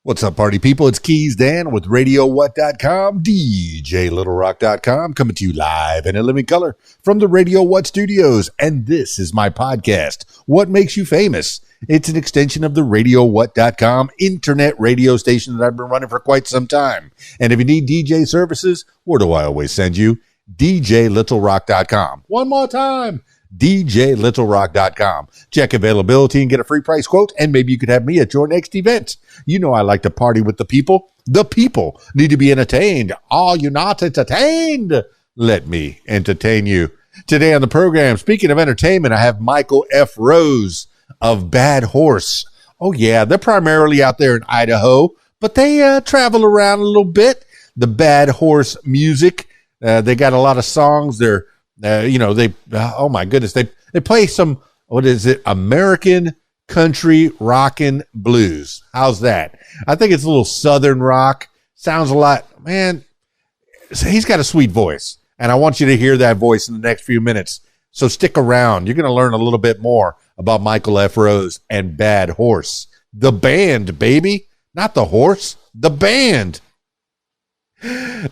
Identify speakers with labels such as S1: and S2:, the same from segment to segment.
S1: What's up, party people? It's Keys Dan with RadioWhat.com, DJLittleRock.com, coming to you live and in living color from the Radio What studios. And this is my podcast, What Makes You Famous? It's an extension of the RadioWhat.com internet radio station that I've been running for quite some time. And if you need DJ services, where do I always send you? DJLittleRock.com. One more time. DJLittleRock.com. Check availability and get a free price quote, and maybe you could have me at your next event. You know I like to party with the people. The people need to be entertained. Are you not entertained? Let me entertain you. Today on the program, speaking of entertainment, I have Michael F. Rose of Bad Horse. Oh yeah, they're primarily out there in Idaho, but they travel around a little bit. The Bad Horse music. They got a lot of songs. They're oh my goodness, they play some, what is it? American country rockin' blues. How's that? I think it's a little Southern rock. Sounds a lot, man. He's got a sweet voice, and I want you to hear that voice in the next few minutes. So stick around. You're going to learn a little bit more about Michael F. Rose and Bad Horse. The band, baby. Not the horse, the band.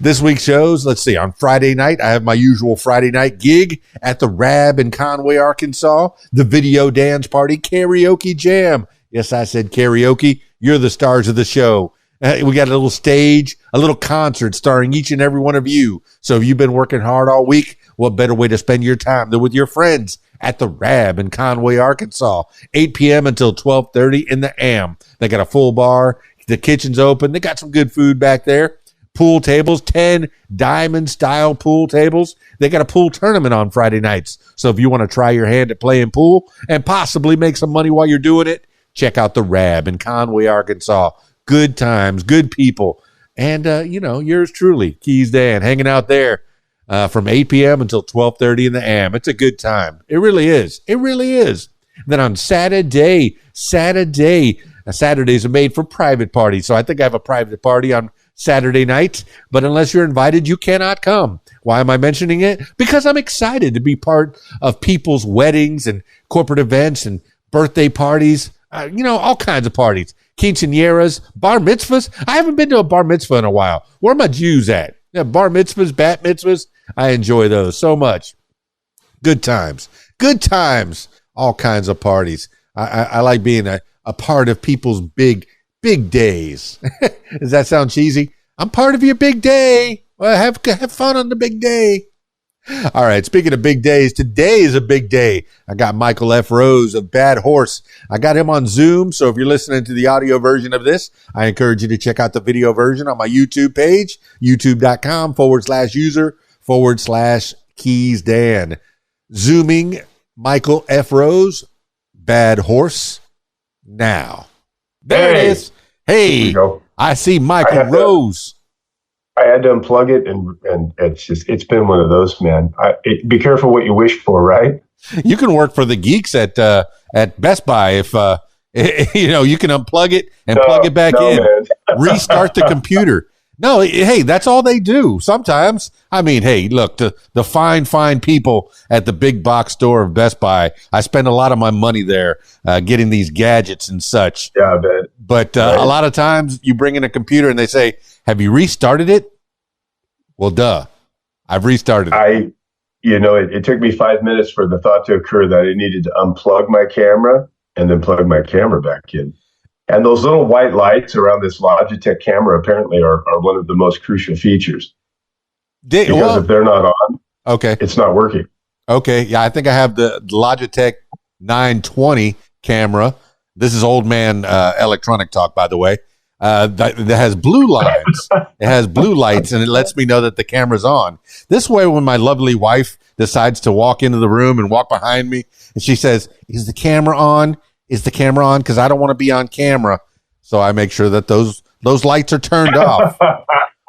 S1: This week's shows, let's see, on Friday night, I have my usual Friday night gig at the Rab in Conway, Arkansas, the Video Dance Party Karaoke Jam. Yes, I said karaoke. You're the stars of the show. We got a little stage, a little concert starring each and every one of you. So if you've been working hard all week, what better way to spend your time than with your friends at the Rab in Conway, Arkansas, 8 p.m. until 12:30 in the AM. They got a full bar. The kitchen's open. They got some good food back there. Pool tables, 10 diamond-style pool tables. They got a pool tournament on Friday nights. So if you want to try your hand at playing pool and possibly make some money while you're doing it, check out the Rab in Conway, Arkansas. Good times, good people. And, yours truly, Keys Dan, hanging out there from 8 p.m. until 12:30 in the AM. It's a good time. It really is. It really is. Then on Saturdays are made for private parties. So I think I have a private party on Saturday night, but unless you're invited, you cannot come. Why am I mentioning it? Because I'm excited to be part of people's weddings and corporate events and birthday parties, all kinds of parties, quinceañeras, bar mitzvahs. I haven't been to a bar mitzvah in a while. Where are my Jews at? Yeah, bar mitzvahs, bat mitzvahs. I enjoy those so much. Good times, all kinds of parties. I like being a part of people's big days. Does that sound cheesy? I'm part of your big day. Well, have fun on the big day. All right. Speaking of big days, today is a big day. I got Michael F. Rose of Bad Horse. I got him on Zoom. So if you're listening to the audio version of this, I encourage you to check out the video version on my YouTube page, youtube.com/user/Keys Dan. Zooming Michael F. Rose, Bad Horse, now. There it is. Hey, I see Michael Rose.
S2: I had to unplug it, and it's been one of those, man. Be careful what you wish for, right?
S1: You can work for the geeks at Best Buy if you can unplug it and plug it back in. Restart the computer. No, hey, that's all they do sometimes. I mean, hey, look, the fine people at the big box store of Best Buy, I spend a lot of my money there getting these gadgets and such.
S2: Yeah, I bet.
S1: But right. A lot of times you bring in a computer and they say, have you restarted it? Well, duh. I've restarted it.
S2: It took me 5 minutes for the thought to occur that I needed to unplug my camera and then plug my camera back in. And those little white lights around this Logitech camera apparently are one of the most crucial features. Because if they're not on,
S1: okay,
S2: it's not working.
S1: Okay, yeah, I think I have the Logitech 920 camera. This is old man electronic talk, by the way. That has blue lines. It has blue lights, and it lets me know that the camera's on. This way, when my lovely wife decides to walk into the room and walk behind me, and she says, "Is the camera on? Is the camera on?" Because I don't want to be on camera, so I make sure that those lights are turned off.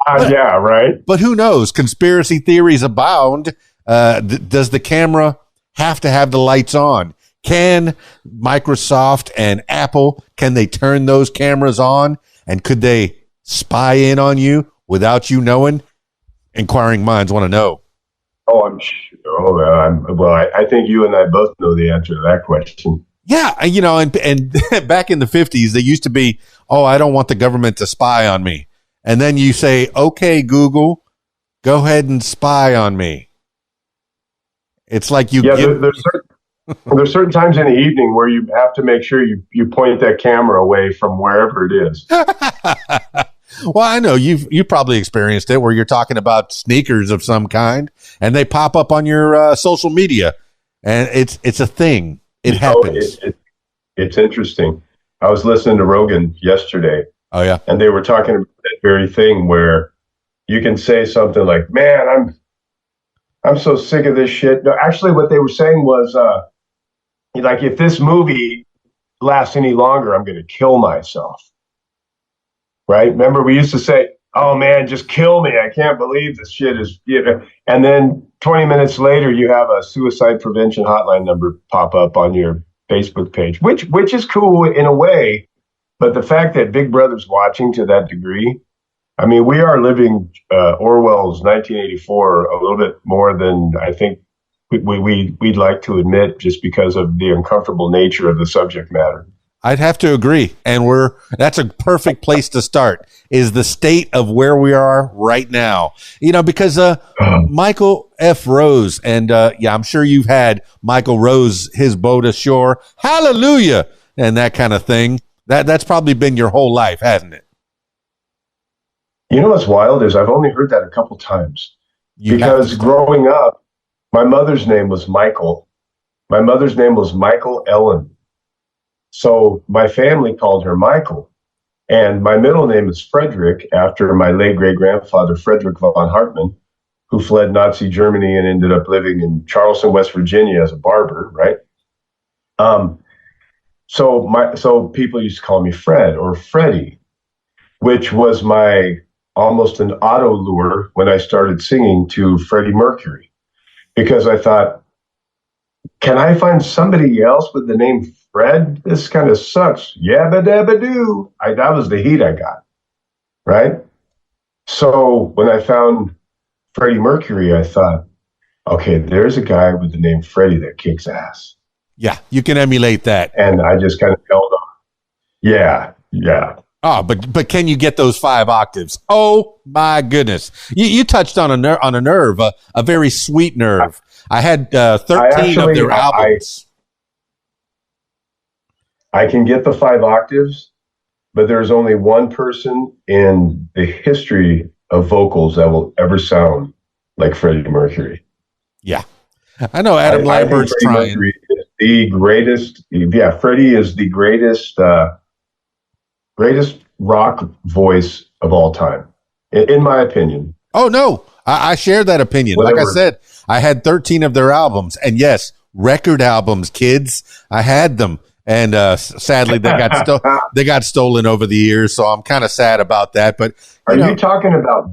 S2: Yeah, right.
S1: But who knows? Conspiracy theories abound. Does the camera have to have the lights on? Can Microsoft and Apple, can they turn those cameras on? And could they spy in on you without you knowing? Inquiring minds want to know.
S2: Oh, I'm sure. I think you and I both know the answer to that question.
S1: Yeah, and back in the 50s, they used to be, oh, I don't want the government to spy on me. And then you say, okay, Google, go ahead and spy on me. It's like
S2: there's certain times in the evening where you have to make sure you point that camera away from wherever it is.
S1: Well, I know you've probably experienced it where you're talking about sneakers of some kind and they pop up on your social media, and it's a thing. It happens.
S2: It's interesting. I was listening to Rogan yesterday.
S1: Oh yeah,
S2: and they were talking about that very thing where you can say something like, "Man, I'm so sick of this shit." No, actually, what they were saying was, like, if this movie lasts any longer, I'm going to kill myself. Right? Remember, we used to say, "Oh man, just kill me! I can't believe this shit is." And then 20 minutes later, you have a suicide prevention hotline number pop up on your Facebook page, which is cool in a way, but the fact that Big Brother's watching to that degree, I mean, we are living Orwell's 1984 a little bit more than I think we'd like to admit, just because of the uncomfortable nature of the subject matter.
S1: I'd have to agree. And that's a perfect place to start, is the state of where we are right now. Because Michael F. Rose, and I'm sure you've had Michael Rose, his boat ashore, hallelujah, and that kind of thing. That's probably been your whole life, hasn't it?
S2: You know what's wild is I've only heard that a couple times. Because growing up, my mother's name was Michael. My mother's name was Michael Ellen. So my family called her Michael. And my middle name is Frederick, after my late great-grandfather, Frederick von Hartmann, who fled Nazi Germany and ended up living in Charleston, West Virginia as a barber, right? So people used to call me Fred or Freddie, which was almost an auto lure when I started singing to Freddie Mercury, because I thought, can I find somebody else with the name Fred? This kind of sucks. Yabba dabba doo. That was the heat I got, right? So when I found Freddie Mercury, I thought, okay, there's a guy with the name Freddie that kicks ass.
S1: Yeah, you can emulate that.
S2: And I just kind of held on. Yeah.
S1: Oh, but can you get those 5 octaves? Oh my goodness! You touched on a nerve, a very sweet nerve. I had 13 of their albums.
S2: I can get the 5 octaves, but there's only one person in the history of vocals that will ever sound like Freddie Mercury.
S1: Yeah, I know Adam Lambert's trying.
S2: Mercury is the greatest. Yeah, Freddie is the greatest rock voice of all time, in my opinion.
S1: Oh no, I share that opinion. Whatever. Like I said, I had 13 of their albums, and yes, record albums, kids. I had them. And sadly, they got stolen over the years, so I'm kind of sad about that. But
S2: are you talking about?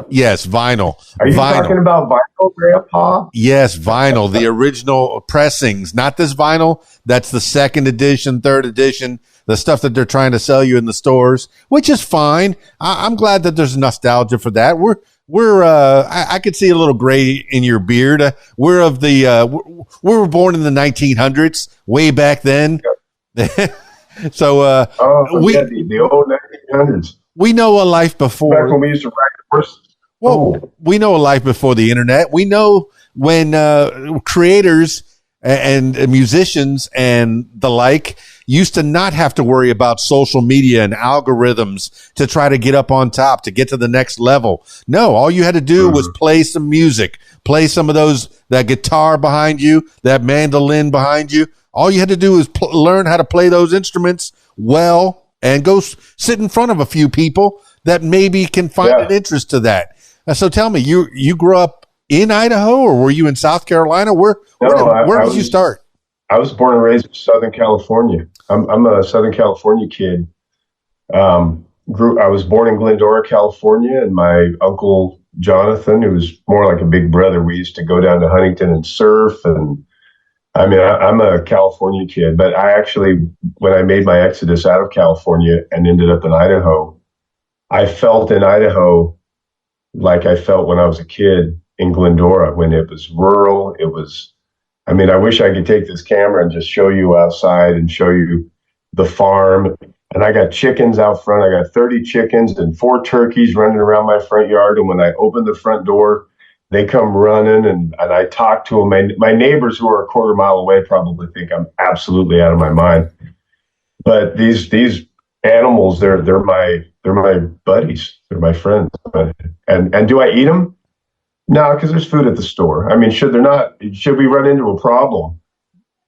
S1: Yes, vinyl.
S2: Are you talking about vinyl, Grandpa?
S1: Yes, vinyl, the original pressings, not this vinyl. That's the 2nd edition, 3rd edition, the stuff that they're trying to sell you in the stores, which is fine. I'm glad that there's nostalgia for that. I could see a little gray in your beard. We were born in the 1900s, way back then. So
S2: the old 1900s.
S1: We know a life before.
S2: Back when we used to ride horses.
S1: Well, we know a life before the internet. We know when creators and musicians and the like used to not have to worry about social media and algorithms to try to get up on top, to get to the next level. No, all you had to do was play some music, play some of that guitar behind you, that mandolin behind you. All you had to do is learn how to play those instruments well and go sit in front of a few people that maybe can find an interest to that. So tell me, you grew up in Idaho, or were you in South Carolina? Where did you start?
S2: I was born and raised in Southern California. I'm a Southern California kid. I was born in Glendora, California, and my uncle Jonathan, who was more like a big brother, we used to go down to Huntington and surf. And I mean, I'm a California kid, but I actually, when I made my exodus out of California and ended up in Idaho, I felt in Idaho like I felt when I was a kid in Glendora, when it was rural, it was I mean, I wish I could take this camera and just show you outside and show you the farm. And I got chickens out front. I got 30 chickens and 4 turkeys running around my front yard. And when I open the front door, they come running and I talk to them. My neighbors who are a quarter mile away probably think I'm absolutely out of my mind. But these animals, they're my buddies. They're my friends. And do I eat them? No, because there's food at the store. I mean, should we run into a problem?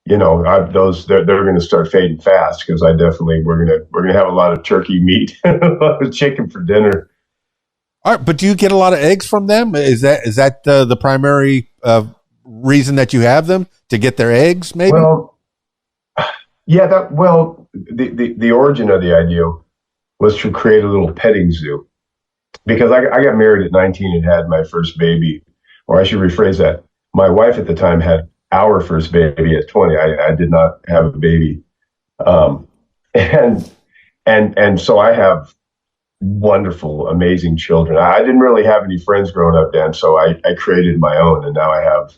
S2: You know, they're going to start fading fast because we're gonna have a lot of turkey meat, a lot of chicken for dinner.
S1: All right, but do you get a lot of eggs from them? Is that the primary reason that you have them, to get their eggs? Maybe.
S2: Well, yeah. The origin of the idea was to create a little petting zoo, because I got married at 19 and had my first baby, or I should rephrase that. My wife at the time had our first baby at 20. I did not have a baby. And so I have wonderful, amazing children. I didn't really have any friends growing up, Dan, so I created my own, and now I have,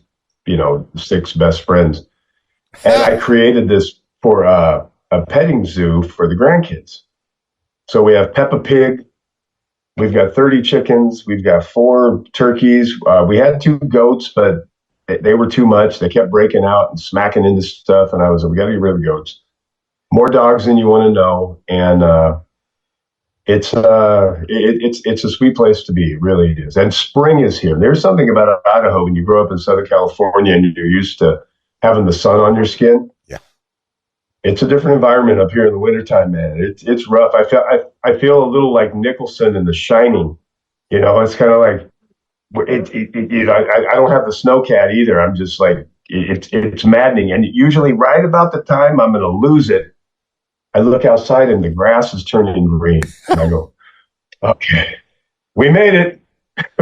S2: 6 best friends. And I created this for a petting zoo for the grandkids. So we have Peppa Pig. We've got 30 chickens. We've got 4 turkeys. We had 2 goats, but they were too much. They kept breaking out and smacking into stuff. And we got to get rid of the goats. More dogs than you want to know. And it's a sweet place to be. It really is. And spring is here. There's something about Idaho when you grow up in Southern California and you're used to having the sun on your skin.
S1: Yeah.
S2: It's a different environment up here in the wintertime, man. It's rough. I feel a little like Nicholson in The Shining. It's kind of like, I don't have the snowcat either. I'm just like, it's maddening. And usually right about the time I'm going to lose it, I look outside and the grass is turning green. And I go, okay, we made it.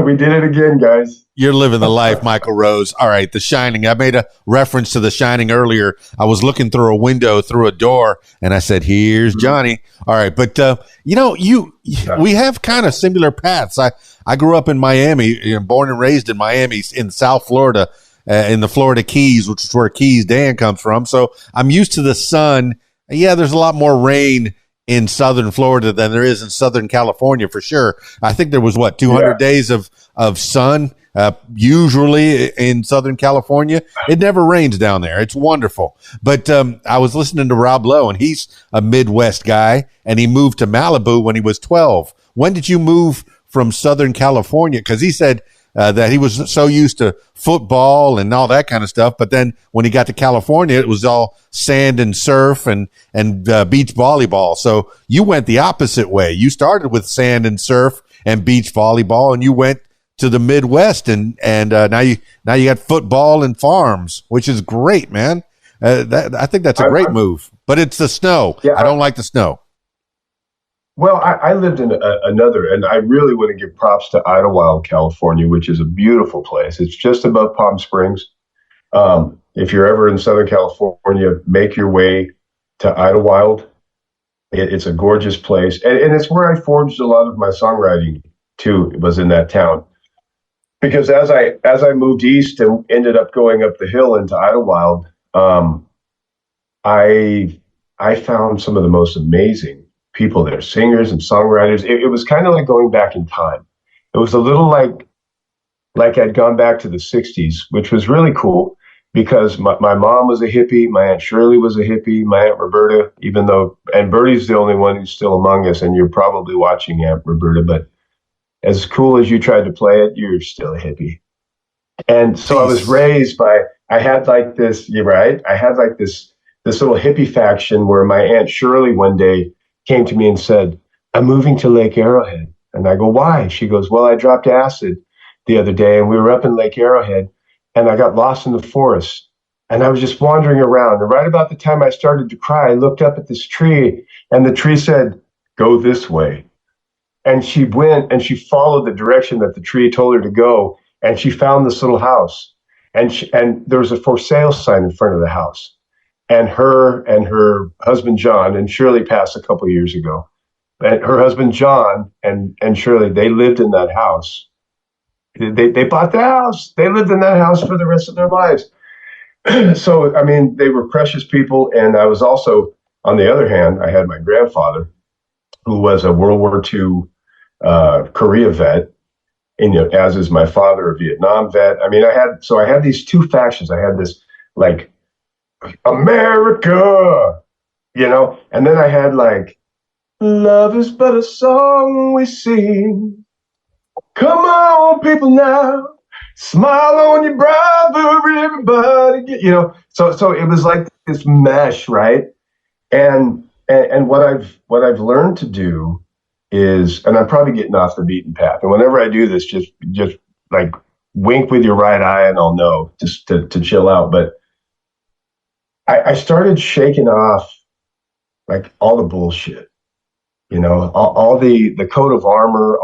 S2: We did it again, guys.
S1: You're living the life, Michael Rose. All right, The Shining. I made a reference to The Shining earlier. I was looking through a window, through a door, and I said, here's Johnny. All right, but, we have kind of similar paths. I grew up in Miami, born and raised in Miami, in South Florida, in the Florida Keys, which is where Keys Dan comes from. So I'm used to the sun. Yeah, there's a lot more rain in southern Florida than there is in Southern California, for sure. I think there was 200 days of sun, usually in Southern California. It never rains down there. It's wonderful. But I was listening to Rob Lowe, and he's a Midwest guy, and he moved to Malibu when he was 12. When did you move from Southern California? Because he said that he was so used to football and all that kind of stuff. But then when he got to California, it was all sand and surf and beach volleyball. So you went the opposite way. You started with sand and surf and beach volleyball, and you went to the Midwest, and now you got football and farms, which is great, man. I think that's a great move. But it's the snow. Yeah, I don't like the snow.
S2: Well, I lived in another, and I really want to give props to Idlewild, California, which is a beautiful place. It's just above Palm Springs. If you're ever in Southern California, make your way to Idlewild. It's a gorgeous place, and it's where I forged a lot of my songwriting too. It was in that town, because as I moved east and ended up going up the hill into Idlewild, I found some of the most amazing people there, singers and songwriters. It was kind of like going back in time. It was a little like I'd gone back to the 60s, which was really cool, because my mom was a hippie, my Aunt Shirley was a hippie, my Aunt Roberta, and Bertie's the only one who's still among us, and you're probably watching Aunt Roberta, but as cool as you tried to play it, you're still a hippie. And so I was raised I had like this little hippie faction where my Aunt Shirley one day came to me and said, I'm moving to Lake Arrowhead. And I go, why? She goes, well, I dropped acid the other day and we were up in Lake Arrowhead and I got lost in the forest. And I was just wandering around. And right about the time I started to cry, I looked up at this tree and the tree said, go this way. And she went and she followed the direction that the tree told her to go. And she found this little house. And there was a for sale sign in front of the house. And her husband, John, and Shirley passed a couple of years ago. And her husband, John, and Shirley, they lived in that house. They bought the house. They lived in that house for the rest of their lives. So, I mean, they were precious people. And I was also, on the other hand, I had my grandfather, who was a World War II Korea vet, and as is my father, a Vietnam vet. I mean, I had these two factions. I had this like America, and then I had like love is but a song we sing. Come on, people now. Smile on your brother, everybody. So it was like this mesh, right? And what I've learned to do is, and I'm probably getting off the beaten path. And whenever I do this, just like wink with your right eye, and I'll know just to chill out. But I started shaking off like all the bullshit, all the coat of armor,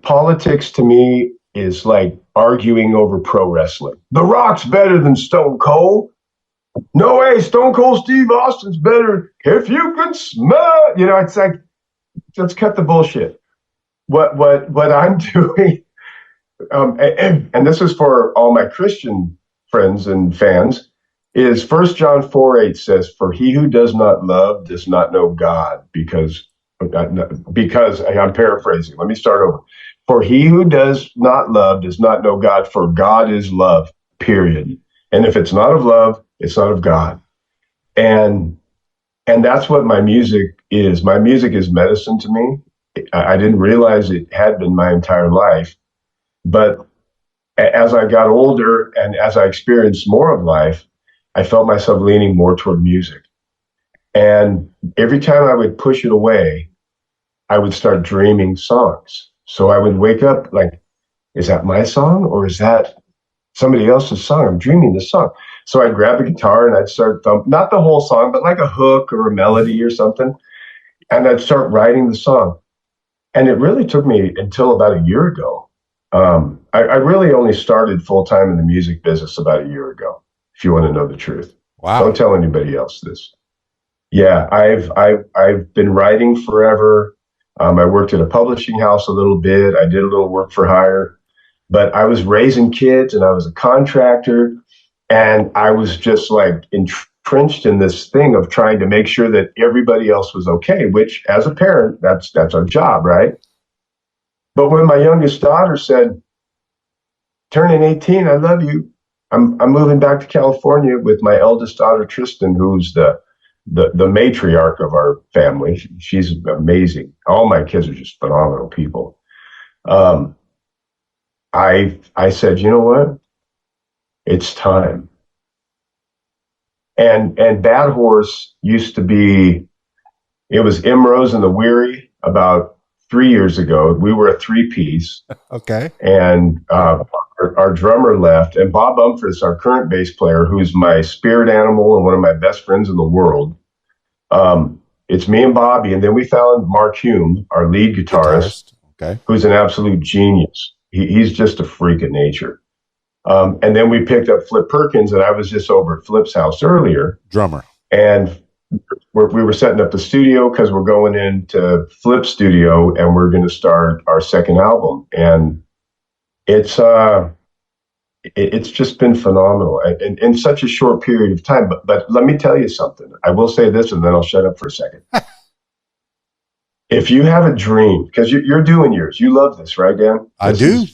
S2: politics to me is like arguing over pro wrestling. The Rock's better than Stone Cold. No way, Stone Cold Steve Austin's better. If you can smell, it's like, let's cut the bullshit. What I'm doing, and this is for all my Christian friends and fans, is 1 John 4:8 says, "For he who does not love does not know God, because I'm paraphrasing. Let me start over. For he who does not love does not know God, for God is love, period. And if it's not of love, it's not of God." And that's what my music is. My music is medicine to me. I didn't realize it had been my entire life. But as I got older and as I experienced more of life, I felt myself leaning more toward music. And every time I would push it away, I would start dreaming songs. So I would wake up like, is that my song or is that somebody else's song? I'm dreaming the song. So I'd grab a guitar and I'd start thumping, not the whole song, but like a hook or a melody or something. And I'd start writing the song. And it really took me until about a year ago. I really only started full time in the music business about a year ago, if you want to know the truth.
S1: Wow.
S2: Don't tell anybody else this. Yeah, I've been writing forever. I worked at a publishing house a little bit. I did a little work for hire, but I was raising kids and I was a contractor, and I was just like entrenched in this thing of trying to make sure that everybody else was okay, which as a parent, that's our job, right? But when my youngest daughter said, turning 18, I love you, I'm moving back to California with my eldest daughter, Tristan, who's the matriarch of our family. She's amazing. All my kids are just phenomenal people. I said, you know what? It's time. And Bad Horse used to be, it was Imrose and the Weary about 3 years ago. We were a three-piece.
S1: Okay.
S2: And our drummer left, and Bob Umphris, our current bass player, who's my spirit animal and one of my best friends in the world. It's me and Bobby, and then we found Mark Hume, our lead guitarist.
S1: Okay.
S2: Who's an absolute genius. He's just a freak of nature. And then we picked up Flip Perkins, and I was just over at Flip's house earlier.
S1: Drummer.
S2: And we were setting up the studio because we're going into Flip's studio and we're going to start our second album. And it's just been phenomenal in such a short period of time. But let me tell you something. I will say this, and then I'll shut up for a second. If you have a dream, because you're doing yours, you love this, right, Dan?
S1: I do.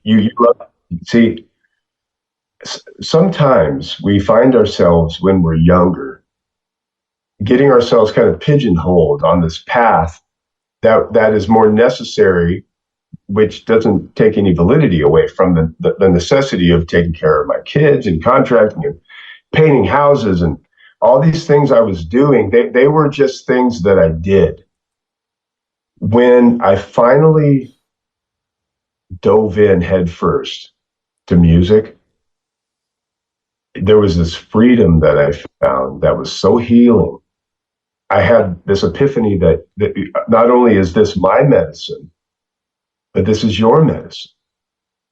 S2: You love. See, sometimes we find ourselves when we're younger, getting ourselves kind of pigeonholed on this path that is more necessary, which doesn't take any validity away from the necessity of taking care of my kids and contracting and painting houses and all these things I was doing. They were just things that I did. When I finally dove in head first to music, there was this freedom that I found that was so healing. I had this epiphany that not only is this my medicine, but this is your medicine.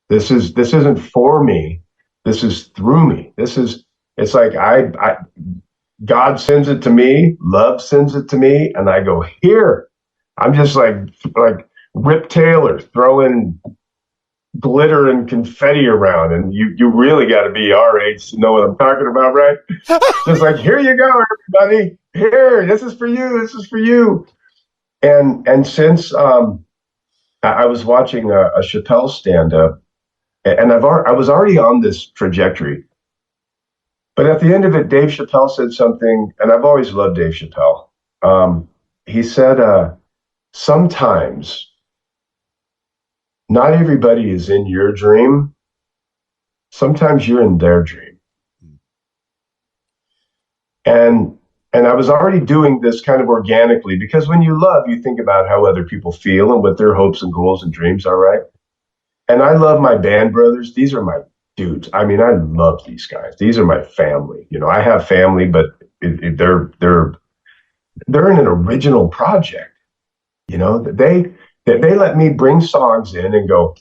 S2: This isn't for me. This is through me. It's like God sends it to me, love sends it to me, and I go, here. I'm just like Rip Taylor throwing glitter and confetti around, and you really got to be our age to know what I'm talking about, right? Just like, here you go, everybody. Here, this is for you. This is for you. And since I was watching a Chappelle stand up, and I was already on this trajectory. But at the end of it, Dave Chappelle said something, and I've always loved Dave Chappelle. He said, sometimes not everybody is in your dream. Sometimes you're in their dream. And I was already doing this kind of organically, because when you love, you think about how other people feel and what their hopes and goals and dreams are, right? And I love my band brothers. These are my dudes. I mean, I love these guys. These are my family. You know, I have family, but they're in an original project. You know, they let me bring songs in and go,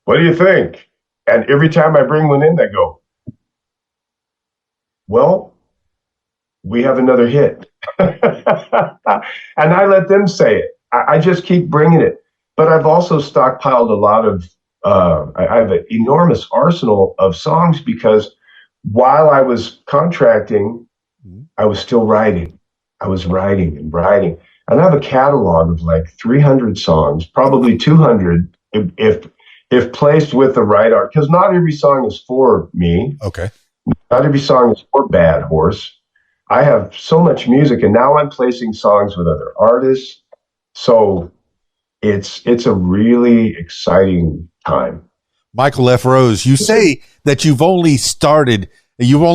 S2: what do you think? And every time I bring one in, they go, well, we have another hit. And I let them say it. I just keep bringing it. But I've also stockpiled a lot of, I have an enormous arsenal of songs, because while I was contracting, I was still writing. I was writing and writing. And I have a catalog of like 300 songs, probably 200 if placed with the right art. Because not every song is for me.
S1: Okay.
S2: Not every song is for Bad Horse. I have so much music, and now I'm placing songs with other artists. So it's a really exciting time.
S1: Michael F. Rose, you say that you've only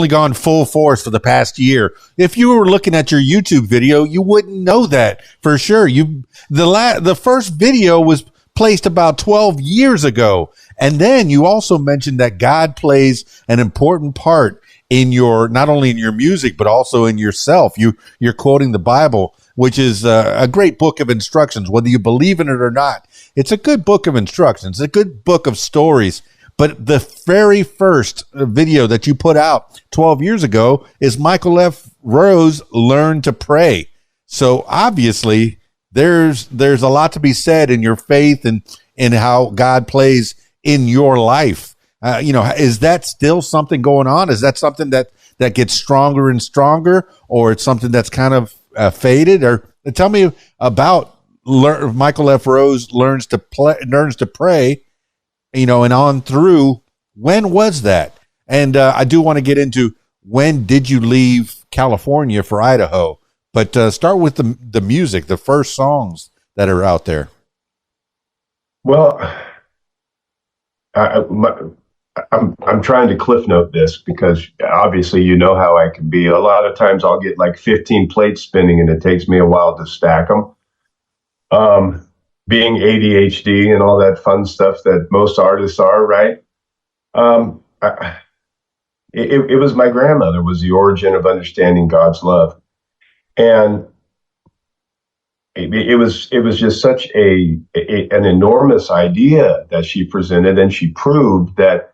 S1: gone full force for the past year. If you were looking at your YouTube video, you wouldn't know that for sure. The first video was placed about 12 years ago. And then you also mentioned that God plays an important part in not only in your music, but also in yourself. You're quoting the Bible, which is a great book of instructions, whether you believe in it or not. It's a good book of instructions, a good book of stories. But the very first video that you put out 12 years ago is Michael F. Rose, Learn to Pray. So obviously there's a lot to be said in your faith and in how God plays in your life. Is that still something going on? Is that something that gets stronger and stronger, or it's something that's kind of faded? Or tell me about Michael F. Rose learns to pray, and on through. When was that? And I do want to get into, when did you leave California for Idaho? But start with the music, the first songs that are out there.
S2: Well, I'm trying to cliff note this, because obviously you know how I can be. A lot of times I'll get like 15 plates spinning, and it takes me a while to stack them. Being ADHD and all that fun stuff that most artists are, right? It was my grandmother was the origin of understanding God's love, and it was just such an enormous idea that she presented, and she proved that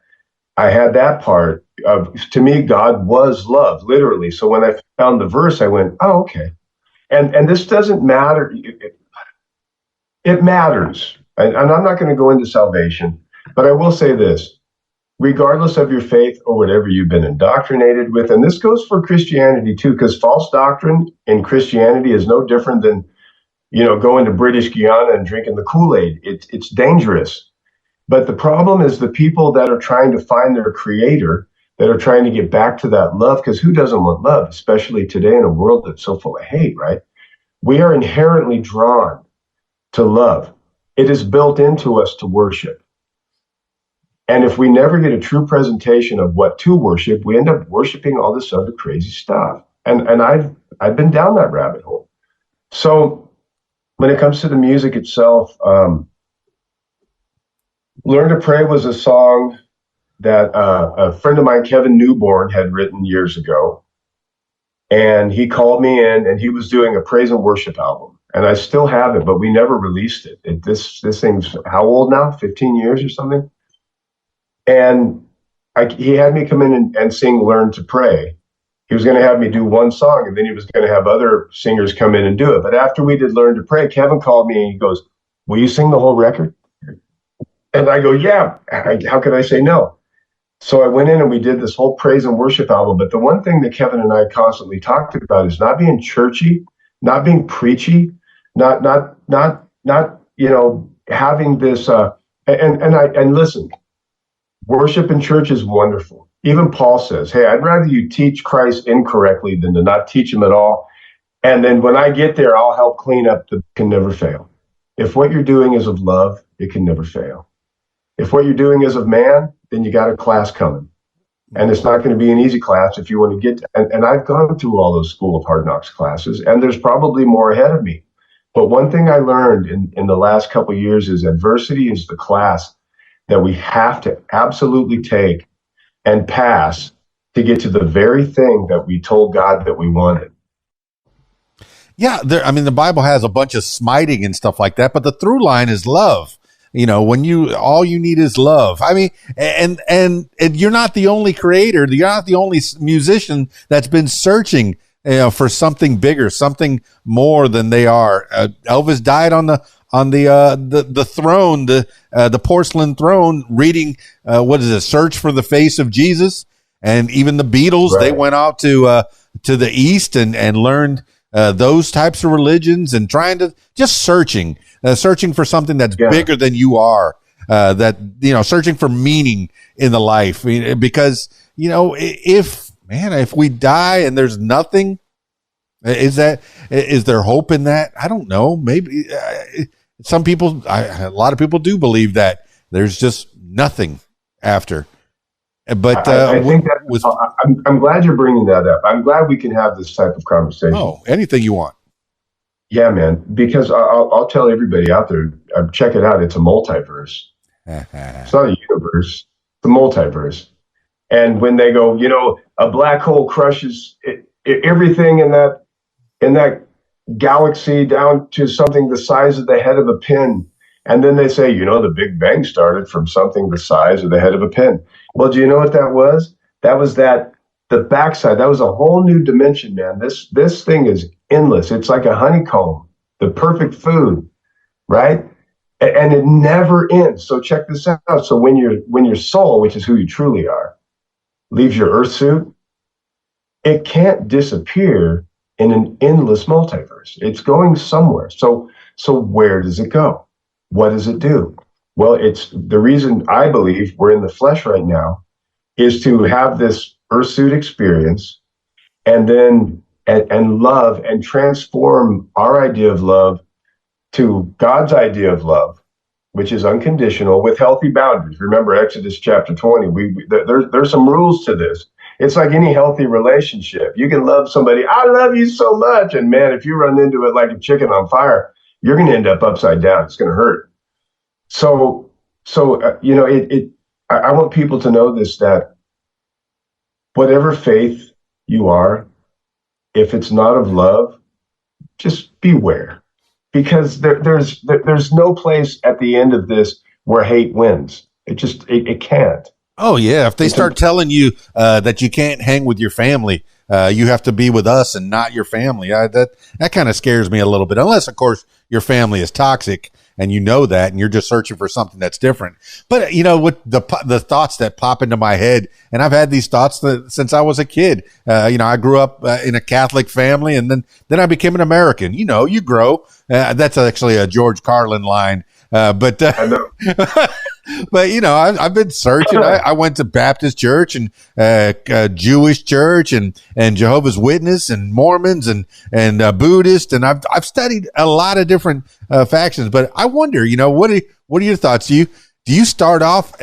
S2: I had that part of, to me, God was love, literally. So when I found the verse, I went, oh, okay. And this doesn't matter. It matters. And I'm not going to go into salvation, but I will say this: regardless of your faith or whatever you've been indoctrinated with, and this goes for Christianity too, because false doctrine in Christianity is no different than, going to British Guiana and drinking the Kool-Aid. It's dangerous. But the problem is the people that are trying to find their creator, that are trying to get back to that love, because who doesn't want love, especially today in a world that's so full of hate, right? We are inherently drawn to love. It is built into us to worship. And if we never get a true presentation of what to worship, we end up worshiping all this other crazy stuff. And I've been down that rabbit hole. So when it comes to the music itself, Learn to Pray was a song that a friend of mine, Kevin Newborn, had written years ago. And he called me in, and he was doing a praise and worship album. And I still have it, but we never released it. This thing's how old now? 15 years or something? And he had me come in and sing Learn to Pray. He was going to have me do one song, and then he was going to have other singers come in and do it. But after we did Learn to Pray, Kevin called me and he goes, will you sing the whole record? And I go, yeah, how could I say no? So I went in and we did this whole praise and worship album. But the one thing that Kevin and I constantly talked about is not being churchy, not being preachy, not having this. And listen, worship in church is wonderful. Even Paul says, "Hey, I'd rather you teach Christ incorrectly than to not teach him at all." And then when I get there, I'll help clean up. Can never fail. If what you're doing is of love, it can never fail. If what you're doing is of man, then you got a class coming. And it's not going to be an easy class if you want to get to, and I've gone through all those School of Hard Knocks classes, and there's probably more ahead of me. But one thing I learned in the last couple of years is adversity is the class that we have to absolutely take and pass to get to the very thing that we told God that we wanted.
S1: Yeah, the Bible has a bunch of smiting and stuff like that, but the through line is love. When all you need is love. I mean, and you're not the only creator. You're not the only musician that's been searching, for something bigger, something more than they are. Elvis died on the throne, the porcelain throne, reading, Search for the Face of Jesus. And even the Beatles, right. They went out to the East and learned, those types of religions and trying to just searching for something that's bigger than you are, searching for meaning in the life, because, if we die and there's nothing, is there hope in that? I don't know. Maybe some people, a lot of people do believe that there's just nothing after. But
S2: I think that I'm glad you're bringing that up. I'm glad we can have this type of conversation.
S1: Oh, anything you want.
S2: Yeah, man. Because I'll tell everybody out there, check it out. It's a multiverse. It's not a universe. It's a multiverse. And when they go, a black hole crushes everything in that galaxy down to something the size of the head of a pin. And then they say, the Big Bang started from something the size of the head of a pin. Well, do you know what that was? That was the backside. That was a whole new dimension, man. This thing is endless. It's like a honeycomb, the perfect food, right? And it never ends. So check this out. So when your soul, which is who you truly are, leaves your earth suit, it can't disappear in an endless multiverse. It's going somewhere. So where does it go? What does it do? Well, it's the reason I believe we're in the flesh right now is to have this earth suit experience and then and love and transform our idea of love to God's idea of love, which is unconditional with healthy boundaries. Remember Exodus chapter 20. There's some rules to this. It's like any healthy relationship. You can love somebody. I love you so much. And man, if you run into it like a chicken on fire, you're going to end up upside down. It's going to hurt. So I want people to know this, that whatever faith you are, if it's not of love, just beware, because there's no place at the end of this where hate wins. It can't.
S1: Oh yeah, if they start telling you that you can't hang with your family, you have to be with us and not your family. That kind of scares me a little bit, unless of course your family is toxic and you know that, and you're just searching for something that's different. But what the thoughts that pop into my head, and I've had these thoughts since I was a kid. I grew up in a Catholic family, and then I became an American. You grow. That's actually a George Carlin line. But I know. But I've been searching. I went to Baptist church and Jewish church and Jehovah's Witness and Mormons and Buddhist, and I've studied a lot of different factions. But I wonder, what are your thoughts? Do you start off?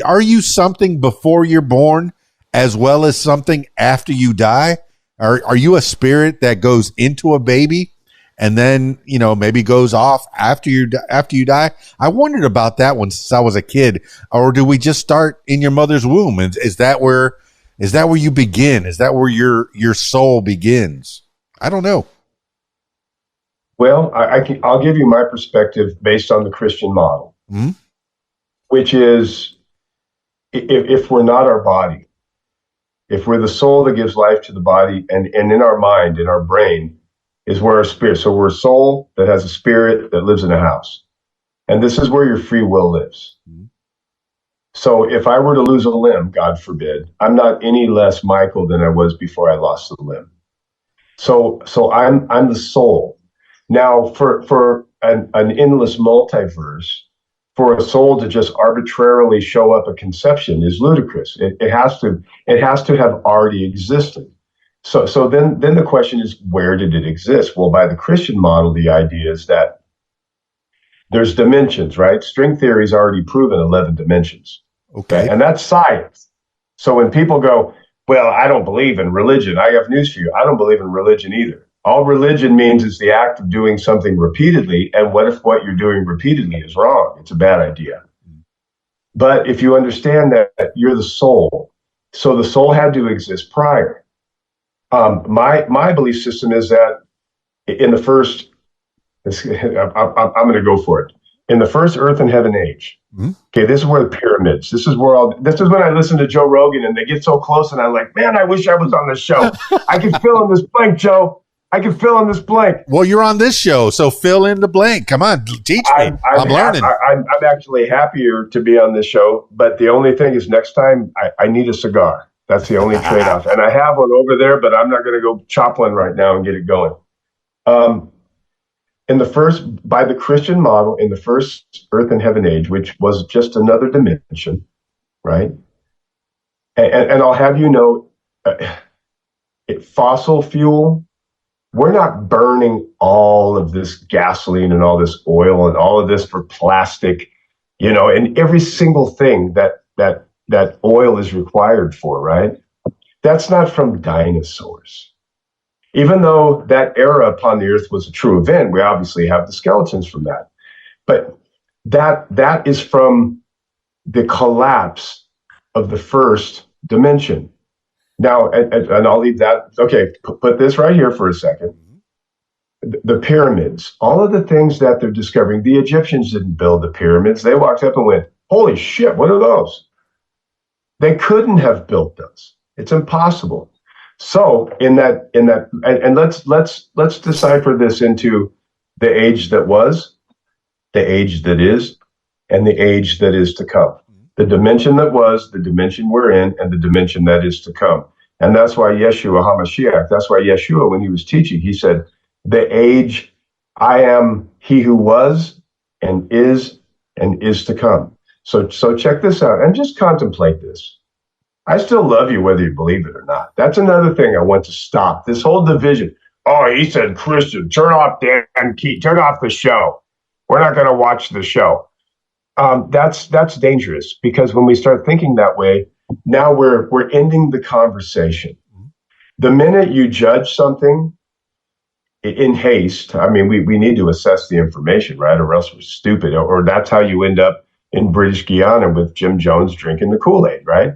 S1: Are you something before you're born, as well as something after you die? Are you a spirit that goes into a baby and then, maybe goes off after you die? I wondered about that one since I was a kid. Or do we just start in your mother's womb? Is that where you begin? Is that where your soul begins? I don't know.
S2: Well, I'll give you my perspective based on the Christian model, which is if we're not our body, if we're the soul that gives life to the body, and in our mind, in our brain, is where our spirit. So we're a soul that has a spirit that lives in a house. And this is where your free will lives. So if I were to lose a limb, God forbid, I'm not any less Michael than I was before I lost the limb. So I'm the soul. Now for an endless multiverse, for a soul to just arbitrarily show up at conception is ludicrous. It has to have already existed. So then the question is, where did it exist? Well, by the Christian model, the idea is that there's dimensions, right? String theory's already proven 11 dimensions. Okay. And that's science. So when people go, well, I don't believe in religion, I have news for you. I don't believe in religion either. All religion means is the act of doing something repeatedly. And what if what you're doing repeatedly is wrong? It's a bad idea. But if you understand that you're the soul, so the soul had to exist prior. My belief system is that in the first, I'm going to go for it. In the first earth and heaven age, okay, this is where the pyramids, this is when I listen to Joe Rogan and they get so close and I'm like, man, I wish I was on this show. I can fill in this blank, Joe. I can fill in this blank.
S1: Well, you're on this show, so fill in the blank. Come on, teach me. I'm learning.
S2: I'm actually happier to be on this show, but the only thing is next time I need a cigar. That's the only trade-off. And I have one over there, but I'm not going to go chop one right now and get it going. By the Christian model, in the first earth and heaven age, which was just another dimension, right? And I'll have you know, fossil fuel, we're not burning all of this gasoline and all this oil and all of this for plastic, and every single thing that oil is required for, right? That's not from dinosaurs. Even though that era upon the earth was a true event, we obviously have the skeletons from that. But that is from the collapse of the first dimension. Now, and I'll leave that. Okay, put this right here for a second. The pyramids, all of the things that they're discovering, the Egyptians didn't build the pyramids. They walked up and went, holy shit, what are those? They couldn't have built those. It's impossible. So and let's decipher this into the age that was, the age that is, and the age that is to come. The dimension that was, the dimension we're in, and the dimension that is to come. And that's why Yeshua HaMashiach, that's why Yeshua, when he was teaching, he said, the age, I am he who was and is to come. So check this out and just contemplate this. I still love you whether you believe it or not. That's another thing I want to stop. This whole division. Oh, he said, Christian, turn off Dan Key, turn off the show. We're not going to watch the show. That's dangerous because when we start thinking that way, now we're ending the conversation. The minute you judge something in haste, I mean, we need to assess the information, right? Or else we're stupid. Or that's how you end up in British Guiana with Jim Jones drinking the Kool-Aid, right?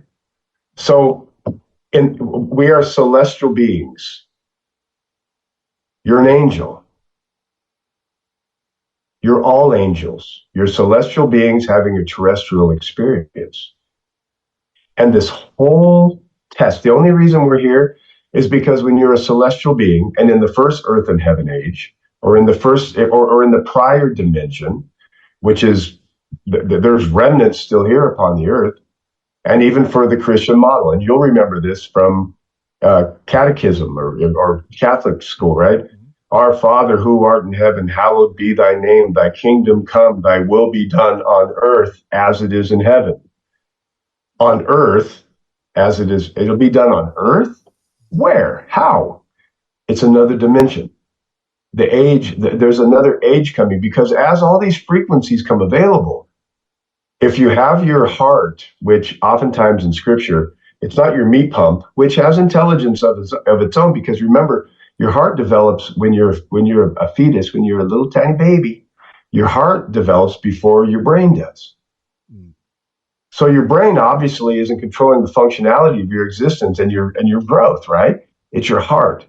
S2: So we are celestial beings. You're an angel. You're all angels. You're celestial beings having a terrestrial experience. And this whole test, the only reason we're here is because when you're a celestial being and in the first earth and heaven age, or in the first or in the prior dimension, which is there's remnants still here upon the earth, and even for the Christian model. And you'll remember this from catechism or Catholic school, right? Our Father who art in heaven, hallowed be thy name, thy kingdom come, thy will be done on earth as it is in heaven. On earth, as it is, it'll be done on earth? Where? How? It's another dimension. The age, there's another age coming because as all these frequencies come available, if you have your heart, which oftentimes in scripture, it's not your meat pump, which has intelligence of its own, because remember, your heart develops when you're a fetus, when you're a little tiny baby, your heart develops before your brain does. So your brain obviously isn't controlling the functionality of your existence and your growth, right? It's your heart.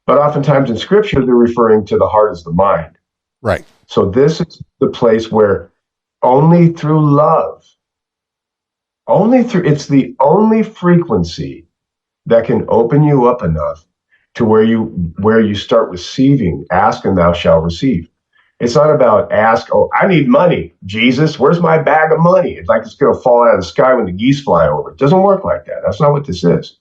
S2: But oftentimes in scripture, they're referring to the heart as the mind.
S1: Right.
S2: So this is the place where only through love, it's the only frequency that can open you up enough to where you start receiving, ask and thou shalt receive. It's not about oh, I need money. Jesus, where's my bag of money? It's like it's going to fall out of the sky when the geese fly over. It doesn't work like that. That's not what this is.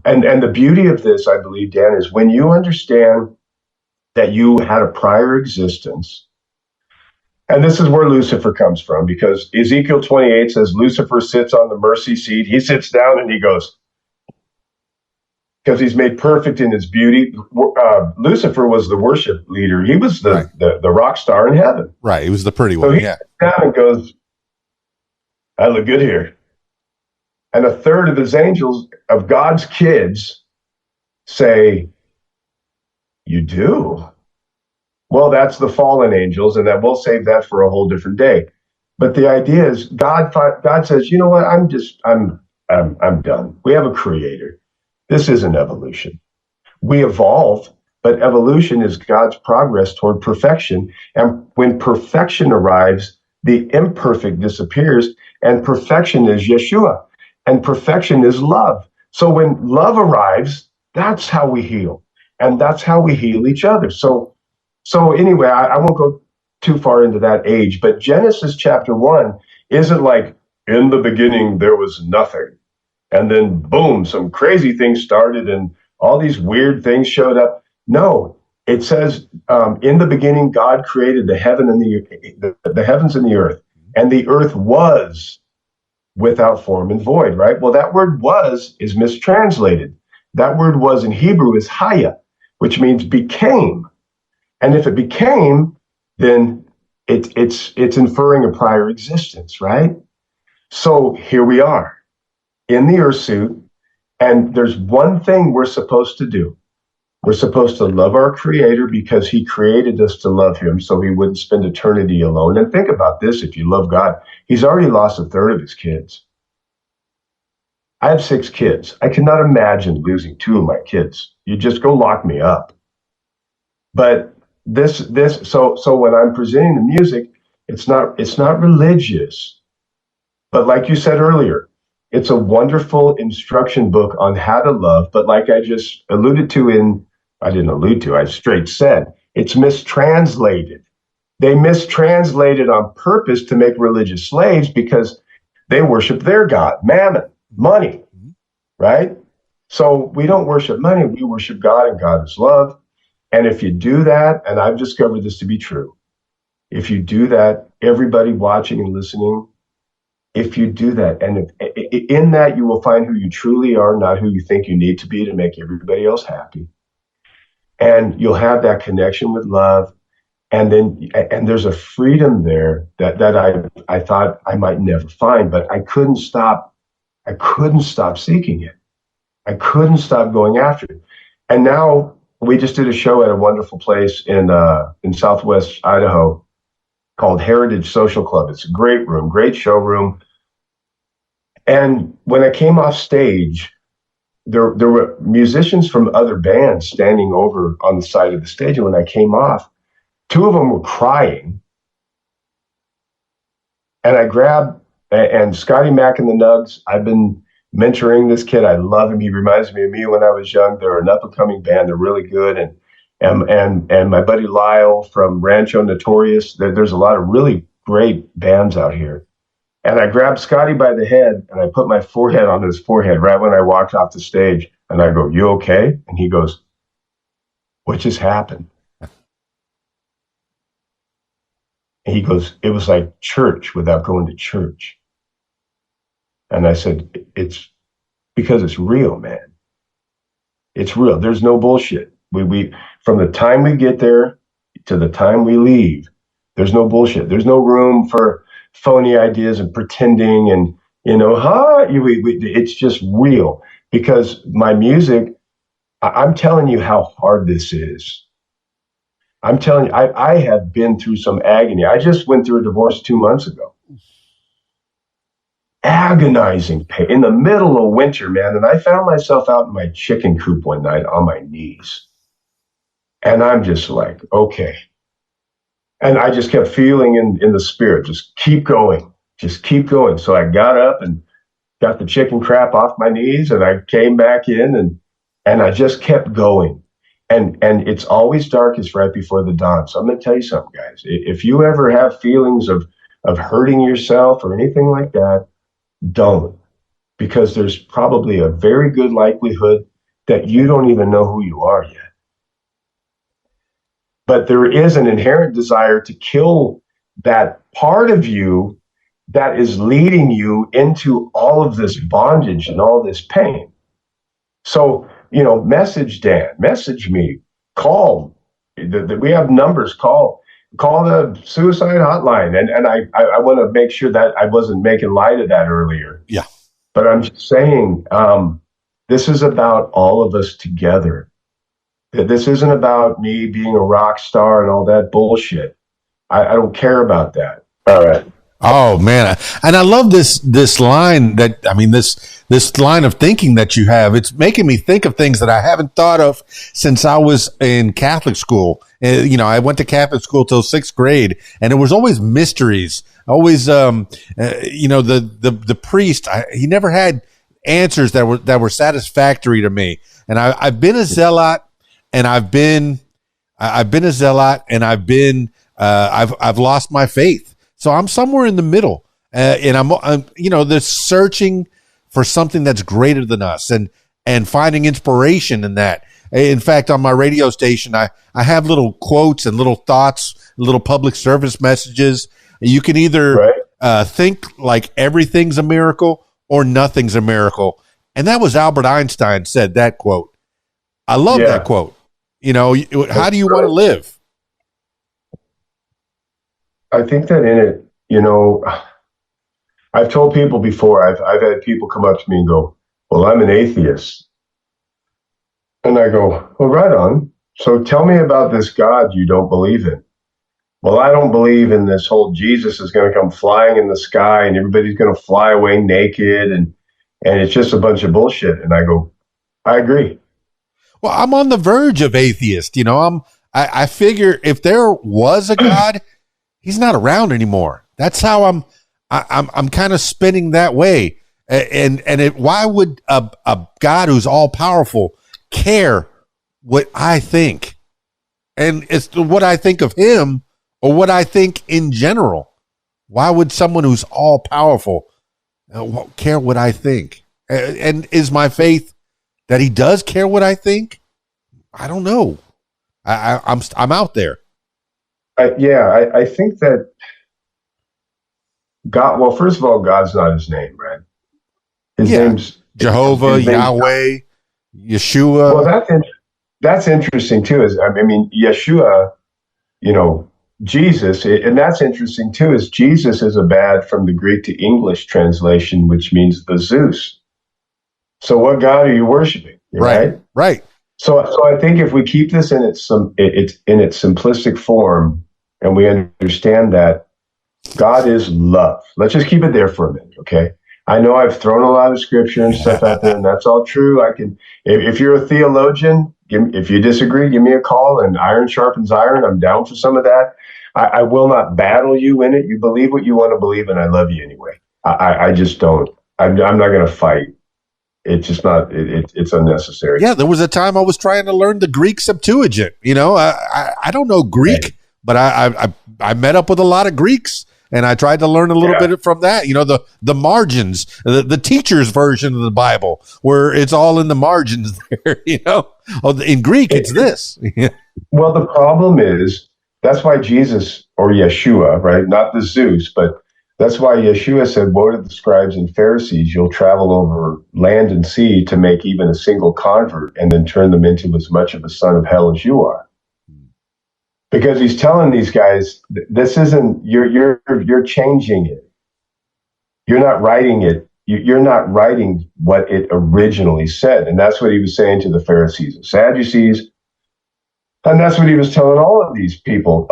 S2: And the beauty of this, I believe, Dan, is when you understand that you had a prior existence. And this is where Lucifer comes from, because Ezekiel 28 says Lucifer sits on the mercy seat. He sits down and he goes, because he's made perfect in his beauty. Lucifer was the worship leader. He was the rock star in heaven.
S1: Right. He was the pretty one.
S2: So he sits down and goes, I look good here. And a third of his angels, of God's kids, say, you do? Well, that's the fallen angels, and that we'll save that for a whole different day. But the idea is God says, you know what? I'm done. We have a creator. This isn't evolution. We evolve, but evolution is God's progress toward perfection. And when perfection arrives, the imperfect disappears, and perfection is Yeshua, and perfection is love. So when love arrives, that's how we heal, and that's how we heal each other. So anyway, I won't go too far into that age, but Genesis chapter 1 isn't like, in the beginning there was nothing, and then boom, some crazy things started and all these weird things showed up. No, it says, in the beginning God created the heavens and the earth, and the earth was without form and void, right? Well, that word was is mistranslated. That word was in Hebrew is haya, which means became. And if it became, then it's inferring a prior existence, right? So here we are in the earth suit, and there's one thing we're supposed to do. We're supposed to love our creator because he created us to love him so he wouldn't spend eternity alone. And think about this, if you love God, he's already lost a third of his kids. I have 6 kids. I cannot imagine losing 2 of my kids. You just go lock me up. But so when I'm presenting the music, it's not religious, but like you said earlier, it's a wonderful instruction book on how to love. But like I just I straight said, it's mistranslated. They mistranslated on purpose to make religious slaves because they worship their God, mammon, money, right? So we don't worship money, we worship God, and God is love. And if you do that, and I've discovered this to be true, if you do that, everybody watching and listening, if you do that, and in that you will find who you truly are, not who you think you need to be to make everybody else happy. And you'll have that connection with love. And there's a freedom there that I thought I might never find, but I couldn't stop seeking it. I couldn't stop going after it. And now we just did a show at a wonderful place in Southwest Idaho called Heritage Social Club. It's a great room, great showroom. And when I came off stage, there were musicians from other bands standing over on the side of the stage. And when I came off, 2 of them were crying. And I grabbed, and Scotty Mack and the Nugs, I've been mentoring this kid. I love him. He reminds me of me when I was young. They're an up-and-coming band. They're really good. And my buddy Lyle from Rancho Notorious. There's a lot of really great bands out here. And I grabbed Scotty by the head, and I put my forehead on his forehead right when I walked off the stage. And I go, "You okay?" And he goes, "What just happened?" And he goes, "It was like church without going to church." And I said, "It's because it's real, man. It's real. There's no bullshit. We from the time we get there to the time we leave, there's no bullshit. There's no room for phony ideas and pretending and, it's just real. Because my music, I'm telling you how hard this is. I'm telling you, I have been through some agony. I just went through a divorce 2 months ago. Agonizing pain in the middle of winter, man. And I found myself out in my chicken coop one night on my knees. And I'm just like, okay. And I just kept feeling in the spirit, just keep going. So I got up and got the chicken crap off my knees, and I came back in and I just kept going. And it's always darkest right before the dawn. So I'm going to tell you something, guys. If you ever have feelings of hurting yourself or anything like that, don't, because there's probably a very good likelihood that you don't even know who you are yet. But there is an inherent desire to kill that part of you that is leading you into all of this bondage and all this pain. So, message Dan, message me, call. We have numbers. Call the suicide hotline. And I want to make sure that I wasn't making light of that earlier.
S1: Yeah.
S2: But I'm just saying, this is about all of us together. This isn't about me being a rock star and all that bullshit. I don't care about that. All right.
S1: Oh man, and I love this line this line of thinking that you have. It's making me think of things that I haven't thought of since I was in Catholic school. I went to Catholic school till 6th grade, and it was always mysteries. Always, the priest. He never had answers that were satisfactory to me. And I've been a zealot, and I've lost my faith. So I'm somewhere in the middle, and I'm the searching for something that's greater than us, and finding inspiration in that. In fact, on my radio station, I have little quotes and little thoughts, little public service messages. You can either think like everything's a miracle or nothing's a miracle, and that was Albert Einstein said that quote. I love that quote. How do you want to live?
S2: I think that in it, I've told people before, I've had people come up to me and go, well, I'm an atheist. And I go, well, right on. So tell me about this God you don't believe in. Well, I don't believe in this whole Jesus is going to come flying in the sky and everybody's going to fly away naked and it's just a bunch of bullshit. And I go, I agree.
S1: Well, I'm on the verge of atheist. I figure if there was a God, he's not around anymore. That's how I'm kind of spinning that way. Why would a God who's all powerful care what I think? And it's what I think of him or what I think in general. Why would someone who's all powerful care what I think? And is my faith that he does care what I think? I don't know. I'm out there.
S2: I think that God, well, first of all, God's not his name, right? His name's
S1: Jehovah, Yahweh, Yeshua.
S2: Well, that's interesting too. Yeshua, Jesus, and that's interesting too, is Jesus is a bad from the Greek to English translation, which means the Zeus. So what God are you worshiping?
S1: Right.
S2: So I think if we keep this in its simplistic form, and we understand that God is love. Let's just keep it there for a minute, okay? I know I've thrown a lot of scripture and stuff out there, and that's all true. I can, if you're a theologian, if you disagree, give me a call, and iron sharpens iron. I'm down for some of that. I will not battle you in it. You believe what you want to believe, and I love you anyway. I just don't. I'm not going to fight. It's just not. It's unnecessary.
S1: Yeah, there was a time I was trying to learn the Greek Septuagint. I don't know Greek, but I met up with a lot of Greeks, and I tried to learn a little bit from that. The margins, the teacher's version of the Bible, where it's all in the margins there. In Greek, it's this.
S2: Well, the problem is that's why Jesus, or Yeshua, right? Not the Zeus, but that's why Yeshua said, woe to the scribes and Pharisees, you'll travel over land and sea to make even a single convert and then turn them into as much of a son of hell as you are. Because he's telling these guys, this isn't, you're changing it. You're not writing it. You're not writing what it originally said. And that's what he was saying to the Pharisees and Sadducees. And that's what he was telling all of these people.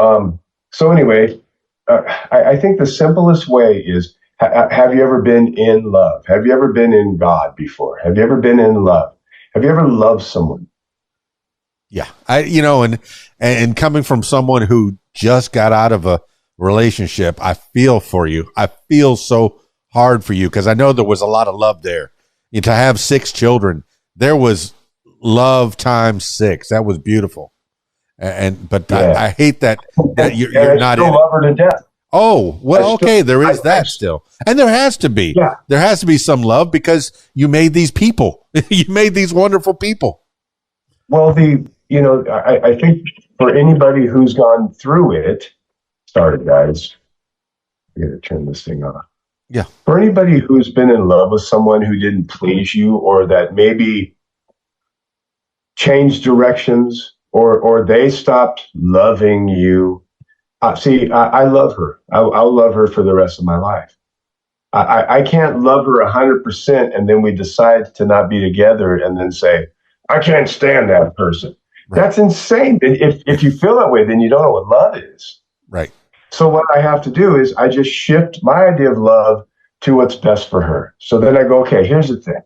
S2: So anyway, I think the simplest way is, have you ever been in love? Have you ever been in God before? Have you ever been in love? Have you ever loved someone?
S1: Yeah. And coming from someone who just got out of a relationship, I feel for you. I feel so hard for you because I know there was a lot of love there. To have 6 children, there was love times 6. That was beautiful. But
S2: Yeah.
S1: I hate that you're
S2: And I
S1: not
S2: still
S1: in it.
S2: love her to death.
S1: Oh, well, okay, there is
S2: I
S1: that still. And there has to be.
S2: Yeah.
S1: There has to be some love because you made these people. You made these wonderful people.
S2: Well, I think for anybody who's gone through it, sorry guys, I gotta turn this thing off.
S1: Yeah.
S2: For anybody who's been in love with someone who didn't please you, or that maybe changed directions, or they stopped loving you. I love her. I'll love her for the rest of my life. I can't love her 100%, and then we decide to not be together, and then say, I can't stand that person.
S1: Right.
S2: That's insane. If you feel that way, then you don't know what love is.
S1: Right.
S2: So what I have to do is I just shift my idea of love to what's best for her. So then I go, okay, here's the thing.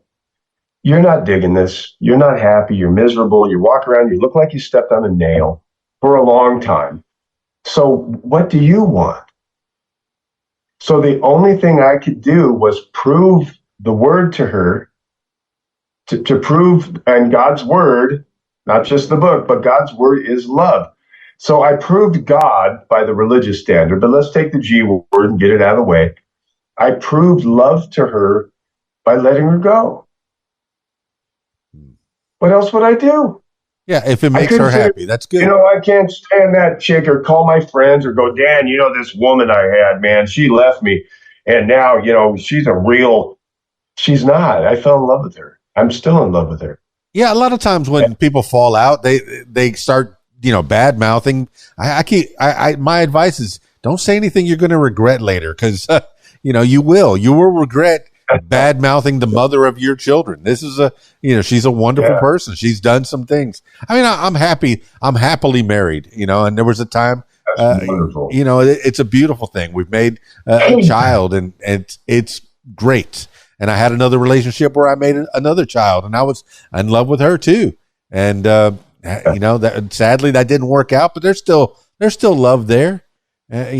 S2: You're not digging this. You're not happy. You're miserable. You walk around, you look like you stepped on a nail for a long time. So what do you want? So the only thing I could do was prove the word to her, to prove, and God's word, not just the book, but God's word is love. So I proved God by the religious standard, but let's take the G word and get it out of the way. I proved love to her by letting her go. What else would I do?
S1: Yeah, if it makes her happy, that's good.
S2: I can't stand that chick, or call my friends or go, Dan, this woman I had, man, she left me. And now, she's not. I fell in love with her. I'm still in love with her.
S1: Yeah, a lot of times when people fall out, they start, bad mouthing. My advice is don't say anything you're going to regret later, because you will regret bad mouthing the mother of your children. This is she's a wonderful person. She's done some things. I mean, I'm happily married, and there was a time, it's a beautiful thing. We've made a child, and it's great. And I had another relationship where I made another child, and I was in love with her too. And that sadly that didn't work out, but there's still love there. But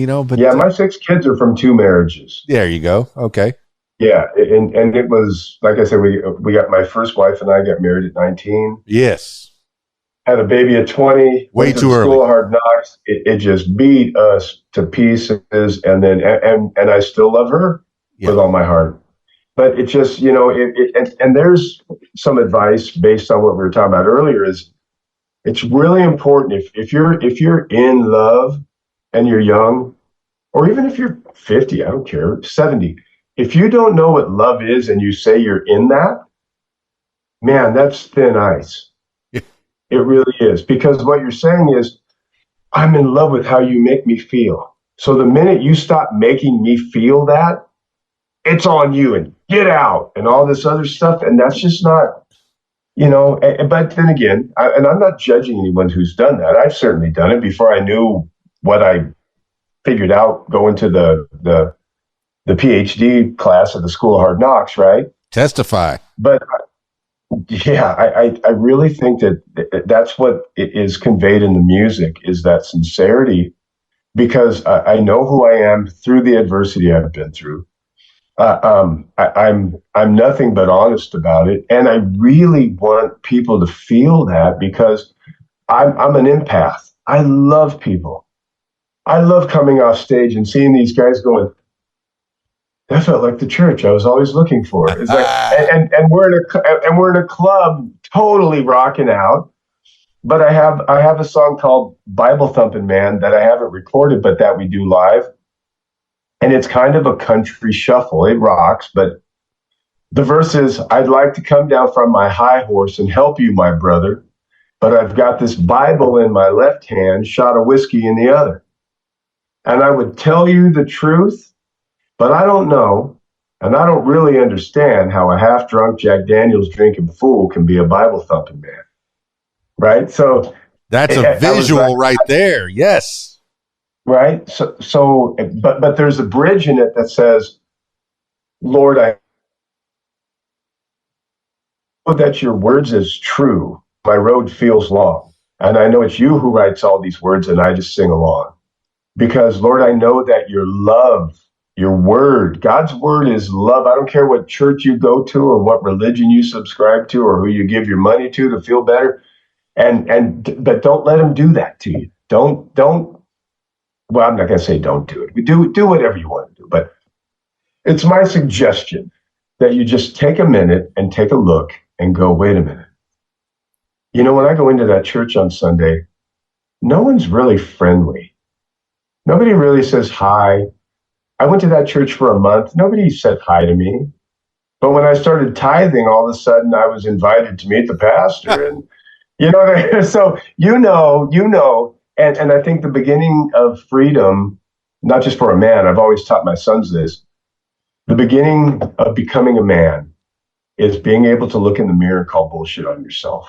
S2: my 6 kids are from 2 marriages.
S1: There you go. Okay.
S2: Yeah, and it was, like I said, we got, my first wife and I got married at 19.
S1: Yes.
S2: Had a baby at 20.
S1: Way too early.
S2: School of Hard Knocks. It just beat us to pieces, and then and I still love her with all my heart. But it just, and there's some advice based on what we were talking about earlier. Is it's really important if you're in love and you're young, or even if you're 50, I don't care, 70. If you don't know what love is and you say you're in that, man, that's thin ice.
S1: Yeah.
S2: It really is. Because what you're saying is, I'm in love with how you make me feel. So the minute you stop making me feel that, it's on you, and get out and all this other stuff. And that's just not, but then again, and I'm not judging anyone who's done that. I've certainly done it before I knew what I figured out going to the PhD class at the School of Hard Knocks, right?
S1: Testify.
S2: But yeah, I really think that that's what is conveyed in the music, is that sincerity, because I know who I am through the adversity I've been through. I'm nothing but honest about it, and I really want people to feel that, because I'm an empath. I love people. I love coming off stage and seeing these guys going, that felt like the church I was always looking for. It's like, and we're in a club, totally rocking out. But I have a song called Bible Thumping Man that I haven't recorded, but that we do live. And it's kind of a country shuffle. It rocks, but the verse is, I'd like to come down from my high horse and help you, my brother, but I've got this Bible in my left hand, shot of whiskey in the other. And I would tell you the truth, but I don't know, and I don't really understand how a half-drunk Jack Daniels drinking fool can be a Bible-thumping man, right? So
S1: that's a visual right there. Yes,
S2: right. So, but there's a bridge in it that says, "Lord, I know that your words is true. My road feels long, and I know it's you who writes all these words, and I just sing along, because Lord, I know that your love Your word. God's word is love. I don't care what church you go to or what religion you subscribe to or who you give your money to feel better. But don't let him do that to you. Don't, well, I'm not going to say don't do it. Do whatever you want to do. But it's my suggestion that you just take a minute and take a look and go, wait a minute. You know, when I go into that church on Sunday, no one's really friendly. Nobody really says hi. I went to that church for a month. Nobody said hi to me. But when I started tithing, all of a sudden I was invited to meet the pastor. And, so, and I think the beginning of freedom, not just for a man, I've always taught my sons this, the beginning of becoming a man is being able to look in the mirror and call bullshit on yourself.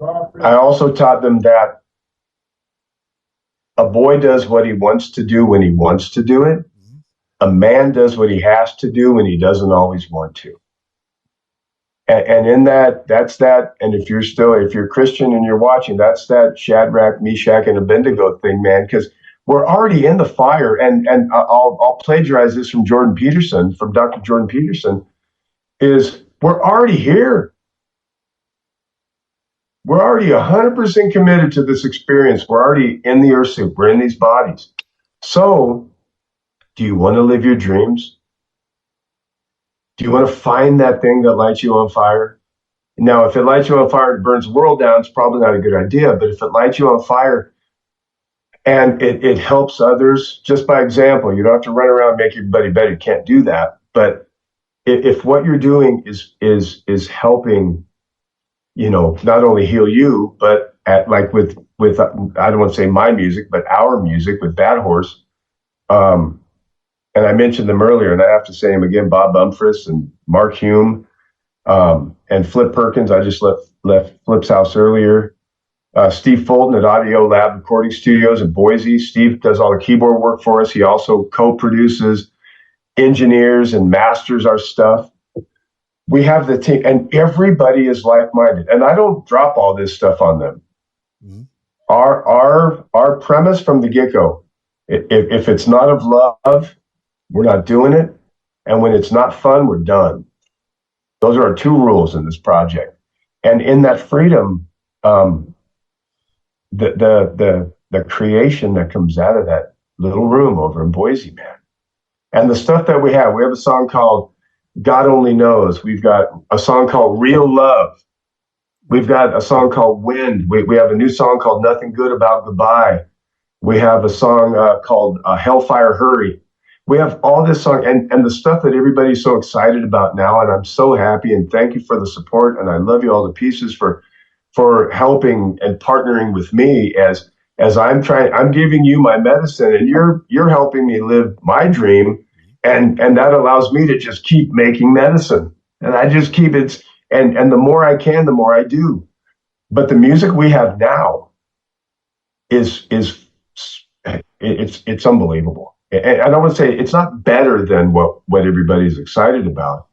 S2: I also taught them that a boy does what he wants to do when he wants to do it. A man does what he has to do when he doesn't always want to. And in that, that's that. And if you're Christian and you're watching, that's that Shadrach, Meshach, and Abednego thing, man, because we're already in the fire. And I'll plagiarize this from Dr. Jordan Peterson, is we're already here. We're already 100% committed to this experience. We're already in the earth suit. We're in these bodies. So, do you want to live your dreams? Do you want to find that thing that lights you on fire? Now, if it lights you on fire and burns the world down, it's probably not a good idea. But if it lights you on fire and it helps others, just by example, you don't have to run around and make everybody better. You can't do that. But if what you're doing is helping, not only heal you, but with I don't want to say my music, but our music with Bad Horse. And I mentioned them earlier, and I have to say them again, Bob Bumfress and Mark Hume, and Flip Perkins. I just left Flip's house earlier. Steve Fulton at Audio Lab Recording Studios in Boise. Steve does all the keyboard work for us. He also co-produces, engineers, and masters our stuff. We have the team, and everybody is like-minded. And I don't drop all this stuff on them. Mm-hmm. Our premise from the get-go, if it's not of love, we're not doing it. And when it's not fun, we're done. Those are our two rules in this project. And in that freedom, the creation that comes out of that little room over in Boise, man. And the stuff that we have a song called God Only Knows. We've got a song called Real Love. We've got a song called Wind. We have a new song called Nothing Good About Goodbye. We have a song called Hellfire Hurry. We have all this song and the stuff that everybody's so excited about now. And I'm so happy and thank you for the support. And I love you all to pieces for helping and partnering with me as I'm giving you my medicine and you're helping me live my dream. And that allows me to just keep making medicine. And I just keep it. And the more I can, the more I do. But the music we have now is it's unbelievable. And I don't want to say it's not better than what everybody's excited about,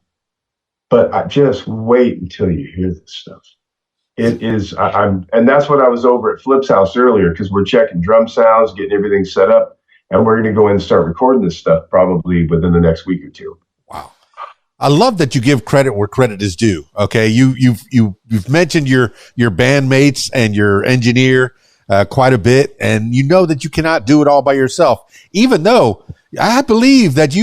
S2: but I just wait until you hear this stuff. It is, and that's what I was over at Flip's house earlier, because we're checking drum sounds, getting everything set up, and we're going to go in and start recording this stuff probably within the next week or two.
S1: Wow. I love that you give credit where credit is due. Okay. You've mentioned your bandmates and your engineer quite a bit, and you know that you cannot do it all by yourself, even though I believe that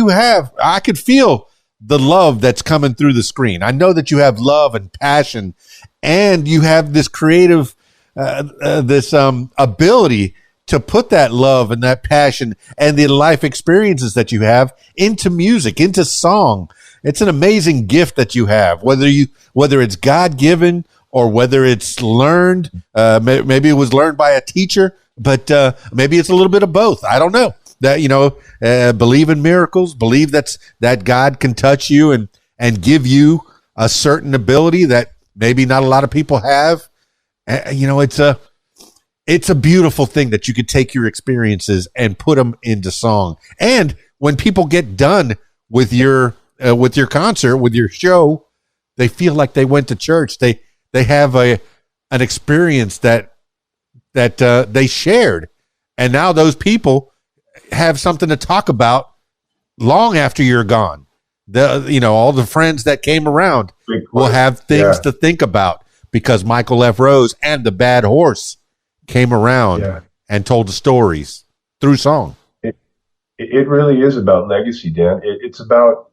S1: I could feel the love that's coming through the screen. I know that you have love and passion, and you have this creative, ability to put that love and that passion and the life experiences that you have into music, into song. It's an amazing gift that you have, whether it's God-given or whether it's learned. Maybe it was learned by a teacher, but maybe it's a little bit of both. I don't know. That, believe in miracles, believe that God can touch you and give you a certain ability that maybe not a lot of people have. It's a beautiful thing that you could take your experiences and put them into song. And when people get done with your concert, with your show, they feel like they went to church. They have an experience that they shared, and now those people have something to talk about long after you're gone. All the friends that came around will have things to think about because Michael F. Rose and the Bad Horse came around and told the stories through song.
S2: It really is about legacy, Dan. It's about,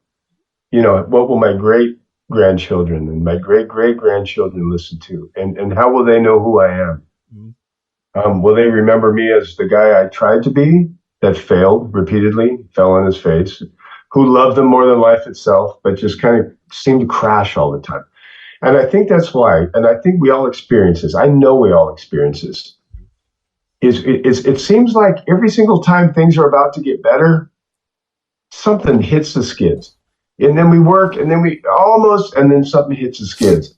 S2: what will my great grandchildren and my great great grandchildren listen to, and how will they know who I am? Mm-hmm. Will they remember me as the guy I tried to be that failed repeatedly, fell on his face, who loved them more than life itself, but just kind of seemed to crash all the time? And I think that's why, and I think we all experience this. I know we all experience this. It seems like every single time things are about to get better, something hits the skids. And then we work, and then and then something hits the skids.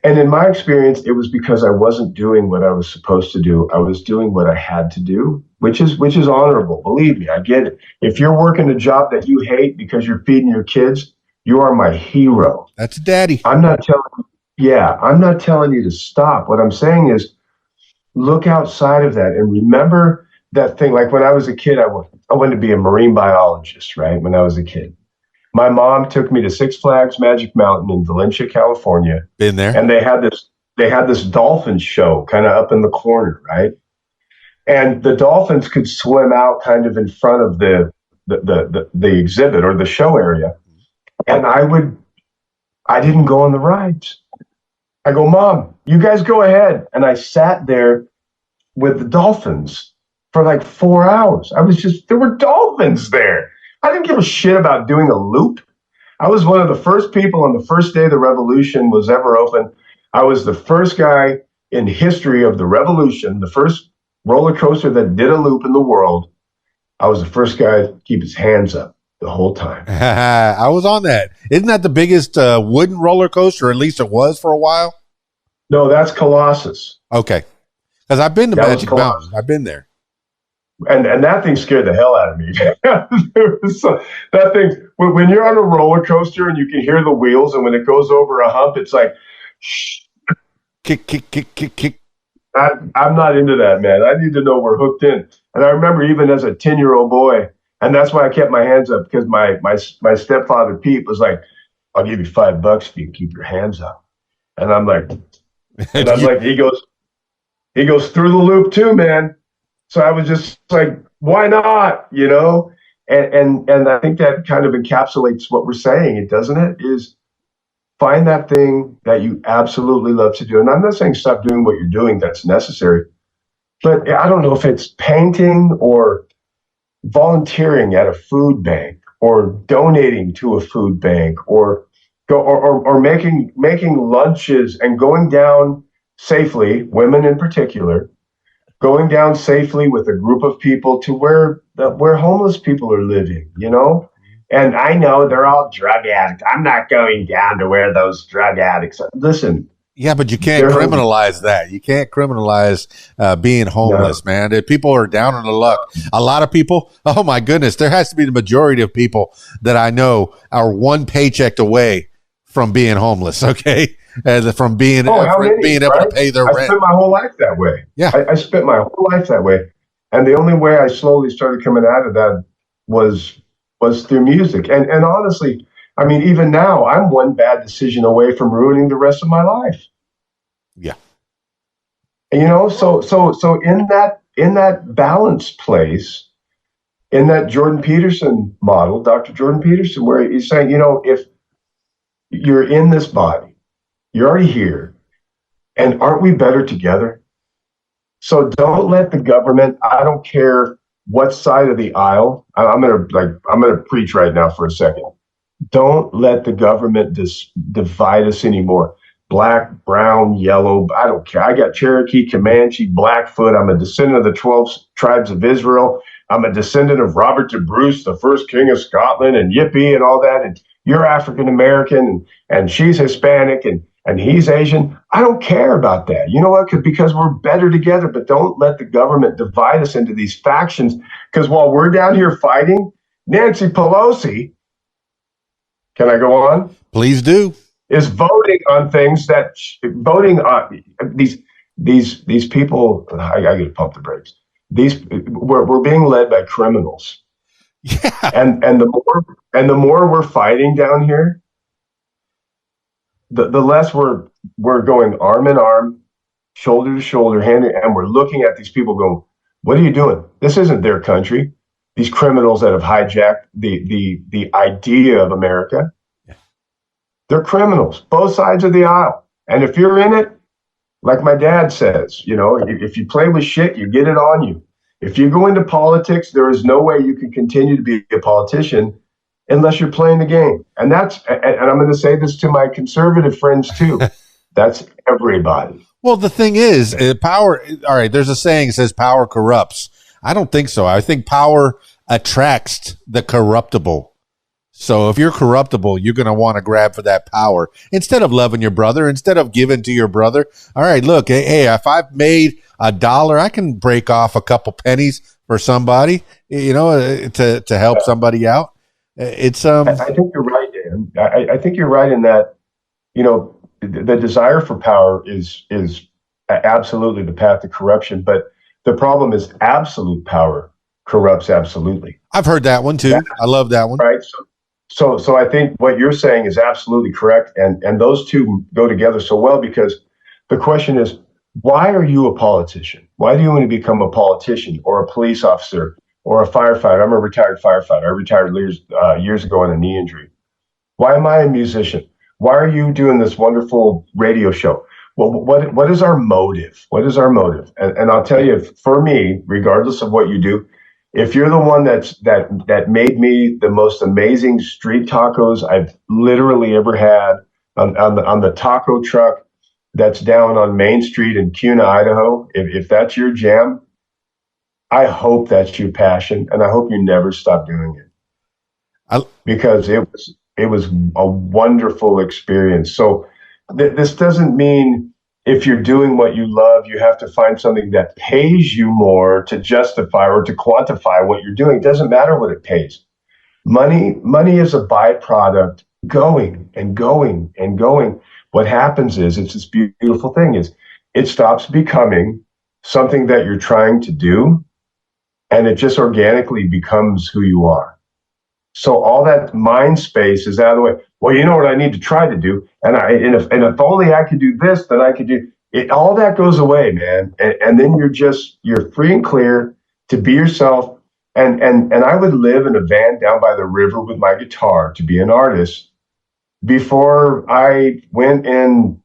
S2: And in my experience, it was because I wasn't doing what I was supposed to do. I was doing what I had to do, which is honorable. Believe me, I get it. If you're working a job that you hate because you're feeding your kids, you are my hero.
S1: That's daddy.
S2: I'm not telling you to stop. What I'm saying is look outside of that and remember that thing. Like when I was a kid, I wanted to be a marine biologist, right? When I was a kid. My mom took me to Six Flags Magic Mountain in Valencia, California.
S1: Been there.
S2: And they had this dolphin show kind of up in the corner, right? And the dolphins could swim out kind of in front of the exhibit or the show area. And I didn't go on the rides. I go, Mom, you guys go ahead. And I sat there with the dolphins for like 4 hours. There were dolphins there. I didn't give a shit about doing a loop. I was one of the first people on the first day the revolution was ever open. I was the first guy in history of the revolution, the first roller coaster that did a loop in the world. I was the first guy to keep his hands up the whole time.
S1: I was on that. Isn't that the biggest wooden roller coaster? At least it was for a while.
S2: No, that's Colossus.
S1: Okay. Because I've been to Magic Mountain. I've been there.
S2: And that thing scared the hell out of me. That thing, when you're on a roller coaster and you can hear the wheels, and when it goes over a hump, it's like, shh.
S1: Kick.
S2: I'm not into that, man. I need to know we're hooked in. And I remember even as a 10-year-old boy, and that's why I kept my hands up, because my stepfather, Pete, was like, I'll give you $5 if you keep your hands up. And I'm like, he goes through the loop too, man. So I was just like, why not? And I think that kind of encapsulates what we're saying, doesn't it? Is find that thing that you absolutely love to do. And I'm not saying stop doing what you're doing, that's necessary. But I don't know if it's painting or volunteering at a food bank or donating to a food bank or making lunches and going down safely, women in particular, going down safely with a group of people to where homeless people are living, And I know they're all drug addicts. I'm not going down to where those drug addicts are. Listen.
S1: Yeah, but you can't criminalize that. You can't criminalize being homeless, man. People are down on the luck. A lot of people, oh my goodness, there has to be the majority of people that I know are one paycheck away from being homeless, okay? From being able to pay their rent. I spent my whole life that way.
S2: Yeah. I spent my whole life that way. And the only way I slowly started coming out of that was through music. And honestly, I mean, even now, I'm one bad decision away from ruining the rest of my life.
S1: Yeah.
S2: So in that balance place, in that Jordan Peterson model, Dr. Jordan Peterson, where he's saying, if you're in this body, you're already here, and aren't we better together? So don't let the government, I don't care what side of the aisle, I'm gonna preach right now for a second. Don't let the government divide us anymore. Black, brown, yellow, I don't care. I got Cherokee, Comanche, Blackfoot. I'm a descendant of the 12 tribes of Israel. I'm a descendant of Robert de Bruce, the first king of Scotland, and yippee and all that. And you're African American, and she's Hispanic, and he's Asian. I don't care about that. You know what? Because we're better together, but don't let the government divide us into these factions. Because while we're down here fighting, Nancy Pelosi, can I go on?
S1: Please do.
S2: Is voting on things voting on these people. I got to pump the brakes. We're being led by criminals.
S1: Yeah.
S2: And the more we're fighting down here, the less we're going arm in arm, shoulder to shoulder, and we're looking at these people going, "What are you doing? This isn't their country." These criminals that have hijacked the idea of America, they're criminals, both sides of the aisle. And if you're in it, like my dad says, if you play with shit, you get it on you. If you go into politics, there is no way you can continue to be a politician unless you're playing the game. And I'm going to say this to my conservative friends too. That's everybody.
S1: Well, the thing is, power. All right, there's a saying that says power corrupts. I don't think so. I think power attracts the corruptible. So if you're corruptible, you're going to want to grab for that power instead of loving your brother, instead of giving to your brother. All right, look, hey, if I've made $1, I can break off a couple pennies for somebody, to help somebody out. It's
S2: I think you're right, Dan. I think you're right in that, the desire for power is absolutely the path to corruption, but the problem is absolute power corrupts absolutely.
S1: I've heard that one too. I love that one.
S2: Right. So I think what you're saying is absolutely correct, and those two go together so well, because the question is, why are you a politician? Why do you want to become a politician or a police officer or a firefighter? I'm a retired firefighter. I retired years ago on a knee injury. Why am I a musician? Why are you doing this wonderful radio show? Well, what is our motive? What is our motive? And I'll tell you, for me, regardless of what you do, if you're the one that made me the most amazing street tacos I've literally ever had on the taco truck that's down on Main Street in Kuna, Idaho, if that's your jam, I hope that's your passion, and I hope you never stop doing it, because it was a wonderful experience. So this doesn't mean if you're doing what you love, you have to find something that pays you more to justify or to quantify what you're doing. It doesn't matter what it pays. Money is a byproduct, going and going and going. What happens is, it's this beautiful thing, is it stops becoming something that you're trying to do, and it just organically becomes who you are. So all that mind space is out of the way. Well, you know what I need to try to do, and if only I could do this, then I could do it. All that goes away, man, and then you're free and clear to be yourself. And I would live in a van down by the river with my guitar to be an artist before I went in.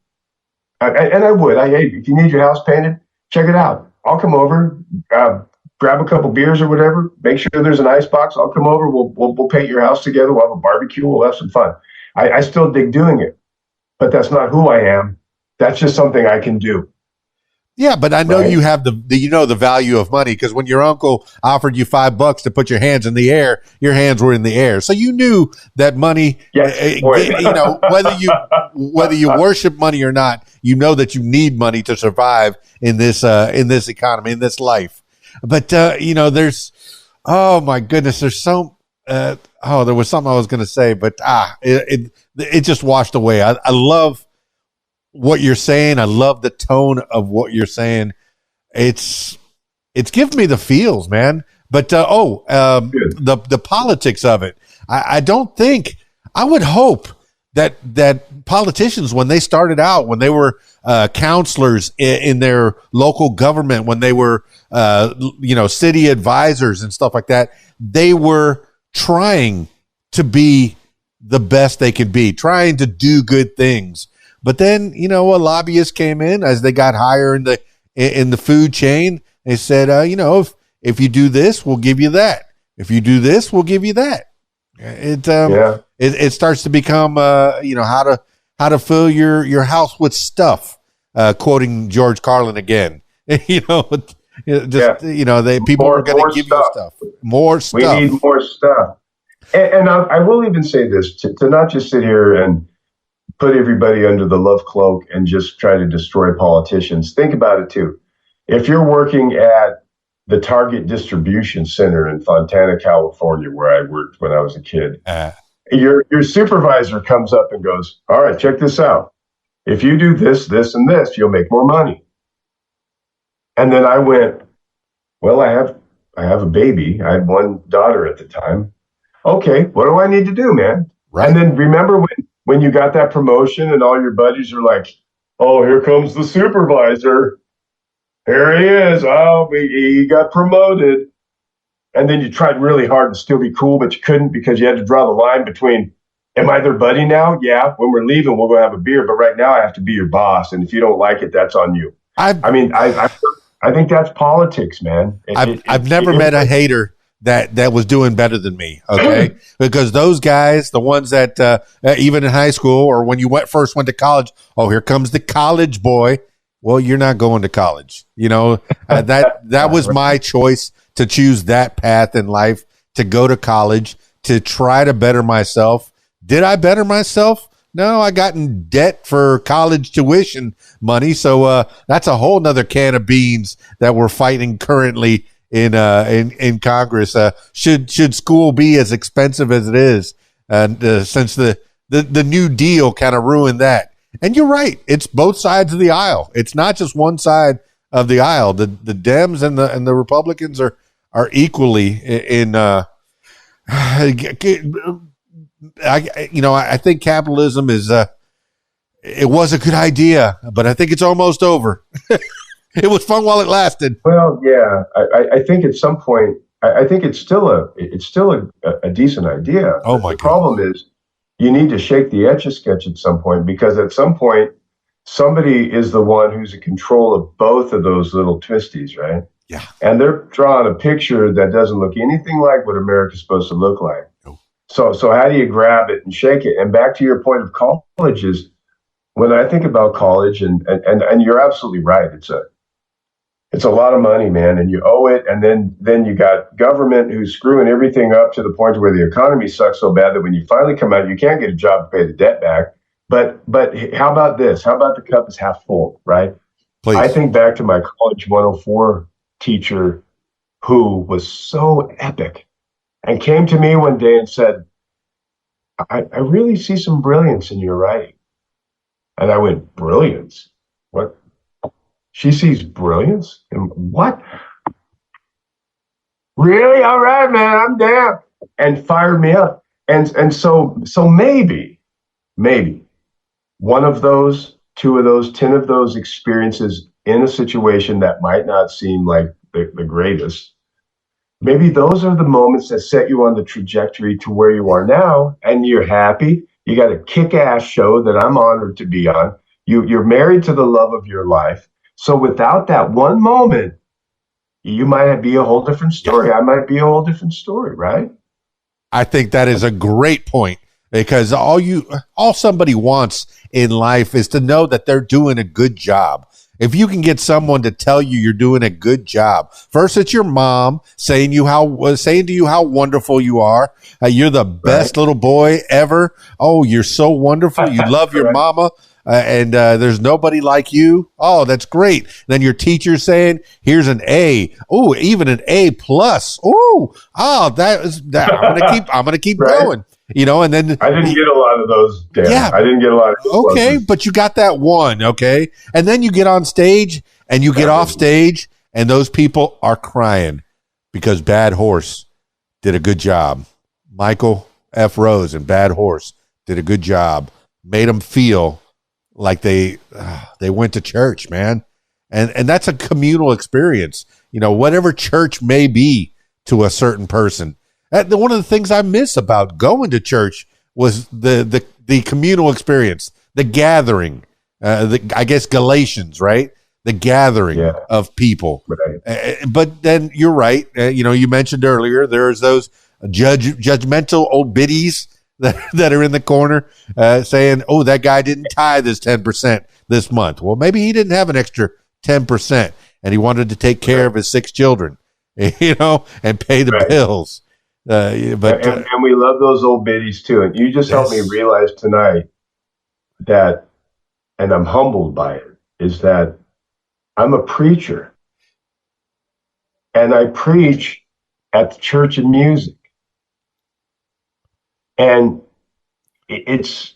S2: And I would. Hey, if you need your house painted, check it out. I'll come over. Grab a couple beers or whatever. Make sure there's an ice box. I'll come over. We'll paint your house together. We'll have a barbecue. We'll have some fun. I still dig doing it, but that's not who I am. That's just something I can do.
S1: Yeah, but I know you have the value of money, because when your uncle offered you $5 to put your hands in the air, your hands were in the air. So you knew that money.
S2: Yes,
S1: whether you worship money or not, you know that you need money to survive in this economy, in this life. But there's, oh my goodness, there's so there was something I was going to say, but it just washed away. I love what you're saying. I love the tone of what you're saying. It's giving me the feels, man. But the politics of it, I don't think, I would hope that politicians, when they started out, when they were counselors in their local government, when they were city advisors and stuff like that, they were trying to be the best they could be, trying to do good things. But then, a lobbyist came in as they got higher in the food chain. They said, if you do this, we'll give you that. If you do this, we'll give you that. It starts to become, how to fill your house with stuff. Quoting George Carlin again, people are going to give you stuff, more stuff.
S2: We need more stuff. And I will even say this, to not just sit here and put everybody under the love cloak and just try to destroy politicians. Think about it too. If you're working at the Target distribution center in Fontana, California, where I worked when I was a kid, your supervisor comes up and goes, "All right, check this out. If you do this, this, and this, you'll make more money." And then I went, "Well, I I have a baby. I had one daughter at the time. Okay, what do I need to do, man?
S1: Right.
S2: And then remember when you got that promotion and all your buddies are like, oh, here comes the supervisor. Here he is. Oh, he got promoted. And then you tried really hard to still be cool, but you couldn't because you had to draw the line between, am I their buddy now? Yeah, when we're leaving, we'll go have a beer. But right now I have to be your boss. And if you don't like it, that's on you. I think that's politics, man.
S1: I've never met a hater that was doing better than me. Okay. Because those guys, the ones that, even in high school or when you first went to college, oh, here comes the college boy. Well, you're not going to college. That was my choice to choose that path in life, to go to college, to try to better myself. Did I better myself? No, I got in debt for college tuition money. So that's a whole nother can of beans that we're fighting currently in Congress. Should school be as expensive as it is? Since the New Deal kind of ruined that. And you're right. It's both sides of the aisle. It's not just one side of the aisle. The Dems and the Republicans are equally in. I think capitalism is it was a good idea, but I think it's almost over. It was fun while it lasted.
S2: Well, yeah, I think at some point, I think it's still a decent idea.
S1: Oh my God.
S2: The problem is you need to shake the Etch-a-Sketch at some point, because at some point somebody is the one who's in control of both of those little twisties, right?
S1: Yeah.
S2: And they're drawing a picture that doesn't look anything like what America's supposed to look like.
S1: No.
S2: So how do you grab it and shake it? And back to your point of college is, when I think about college, and you're absolutely right, it's a lot of money, man, and you owe it. And then you got government who's screwing everything up to the point where the economy sucks so bad that when you finally come out, you can't get a job to pay the debt back. But how about this? How about the cup is half full, right?
S1: Please.
S2: I think back to my College 104 teacher who was so epic and came to me one day and said, I really see some brilliance in your writing. And I went, brilliance? What? She sees brilliance? And what? Really? All right, man, I'm down. And fired me up. And so maybe one of those, two of those, 10 of those experiences in a situation that might not seem like the greatest, maybe those are the moments that set you on the trajectory to where you are now, and you're happy. You got a kick-ass show that I'm honored to be on. You're married to the love of your life. So without that one moment, you might be a whole different story. I might be a whole different story, right?
S1: I think that is a great point, because all somebody wants in life is to know that they're doing a good job. If you can get someone to tell you you're doing a good job, first it's your mom saying to you how wonderful you are. You're the best little boy ever. Oh, you're so wonderful. You love your mama. And there's nobody like you. Oh, that's great. Then your teacher saying, here's an A. Oh, even an A plus. Oh, that. I'm gonna keep
S2: right.
S1: going. And then
S2: I didn't get a lot of those. Dan. Yeah, I didn't get a lot of those.
S1: Okay, but you got that one. Okay, and then you get on stage and you get off stage, and those people are crying because Bad Horse did a good job. Michael F. Rose and Bad Horse did a good job. Made them feel like they went to church, man. And that's a communal experience. Whatever church may be to a certain person. One of the things I miss about going to church was the communal experience, the gathering, I guess Galatians, right? The gathering of people. Right. But then you're right. You mentioned earlier, there's those judgmental old biddies that are in the corner saying, oh, that guy didn't tithe his 10% this month. Well, maybe he didn't have an extra 10% and he wanted to take care of his 6 children, and pay the bills.
S2: And we love those old biddies too. And you just helped me realize tonight that, and I'm humbled by it, is that I'm a preacher and I preach at the Church of Music. And it's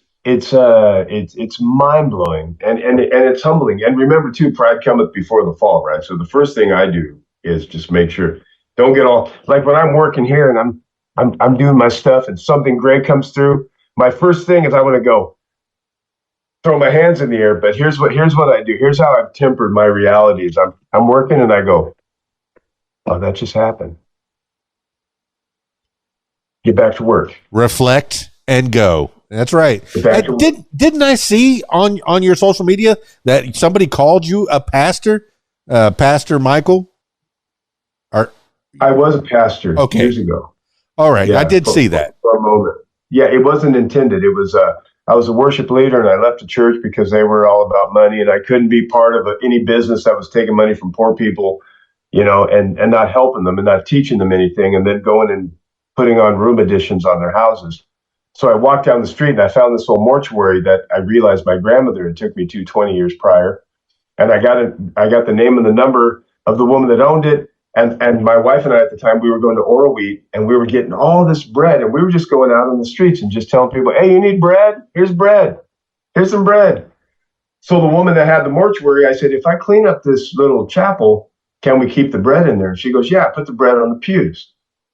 S2: mind blowing and it's humbling. And remember too, pride cometh before the fall, right? So the first thing I do is just make sure Don't get all like when I'm working here and I'm doing my stuff and something great comes through. My first thing is I want to go throw my hands in the air. But here's what I do. Here's how I've tempered my realities. I'm working and I go, oh, that just happened. Get back to work.
S1: Reflect and go. That's right. Didn't I see on your social media that somebody called you a pastor, Pastor Michael?
S2: I was a pastor years ago.
S1: All right, yeah, I did see that
S2: for a moment. Yeah, it wasn't intended. It was I was a worship leader, and I left the church because they were all about money, and I couldn't be part of any business that was taking money from poor people, and not helping them and not teaching them anything, and then going and putting on room additions on their houses. So I walked down the street and I found this old mortuary that I realized my grandmother had took me to 20 years prior, and I got the name and the number of the woman that owned it. And my wife and I at the time, we were going to Oral Wheat, and we were getting all this bread, and we were just going out on the streets and just telling people, hey, you need bread? Here's bread. Here's some bread. So the woman that had the mortuary, I said, if I clean up this little chapel, can we keep the bread in there? And she goes, yeah, put the bread on the pews.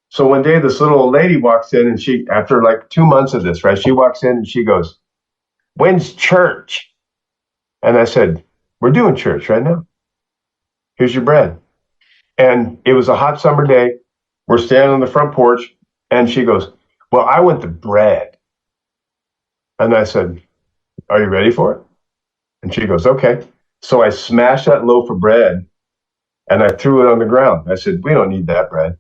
S2: So one day this little old lady walks in, and she, after like 2 months of this, right, she walks in and she goes, when's church? And I said, we're doing church right now. Here's your bread. And it was a hot summer day. We're standing on the front porch, and she goes, well, I want the bread. And I said, are you ready for it? And she goes, okay. So I smashed that loaf of bread, and I threw it on the ground. I said, we don't need that bread.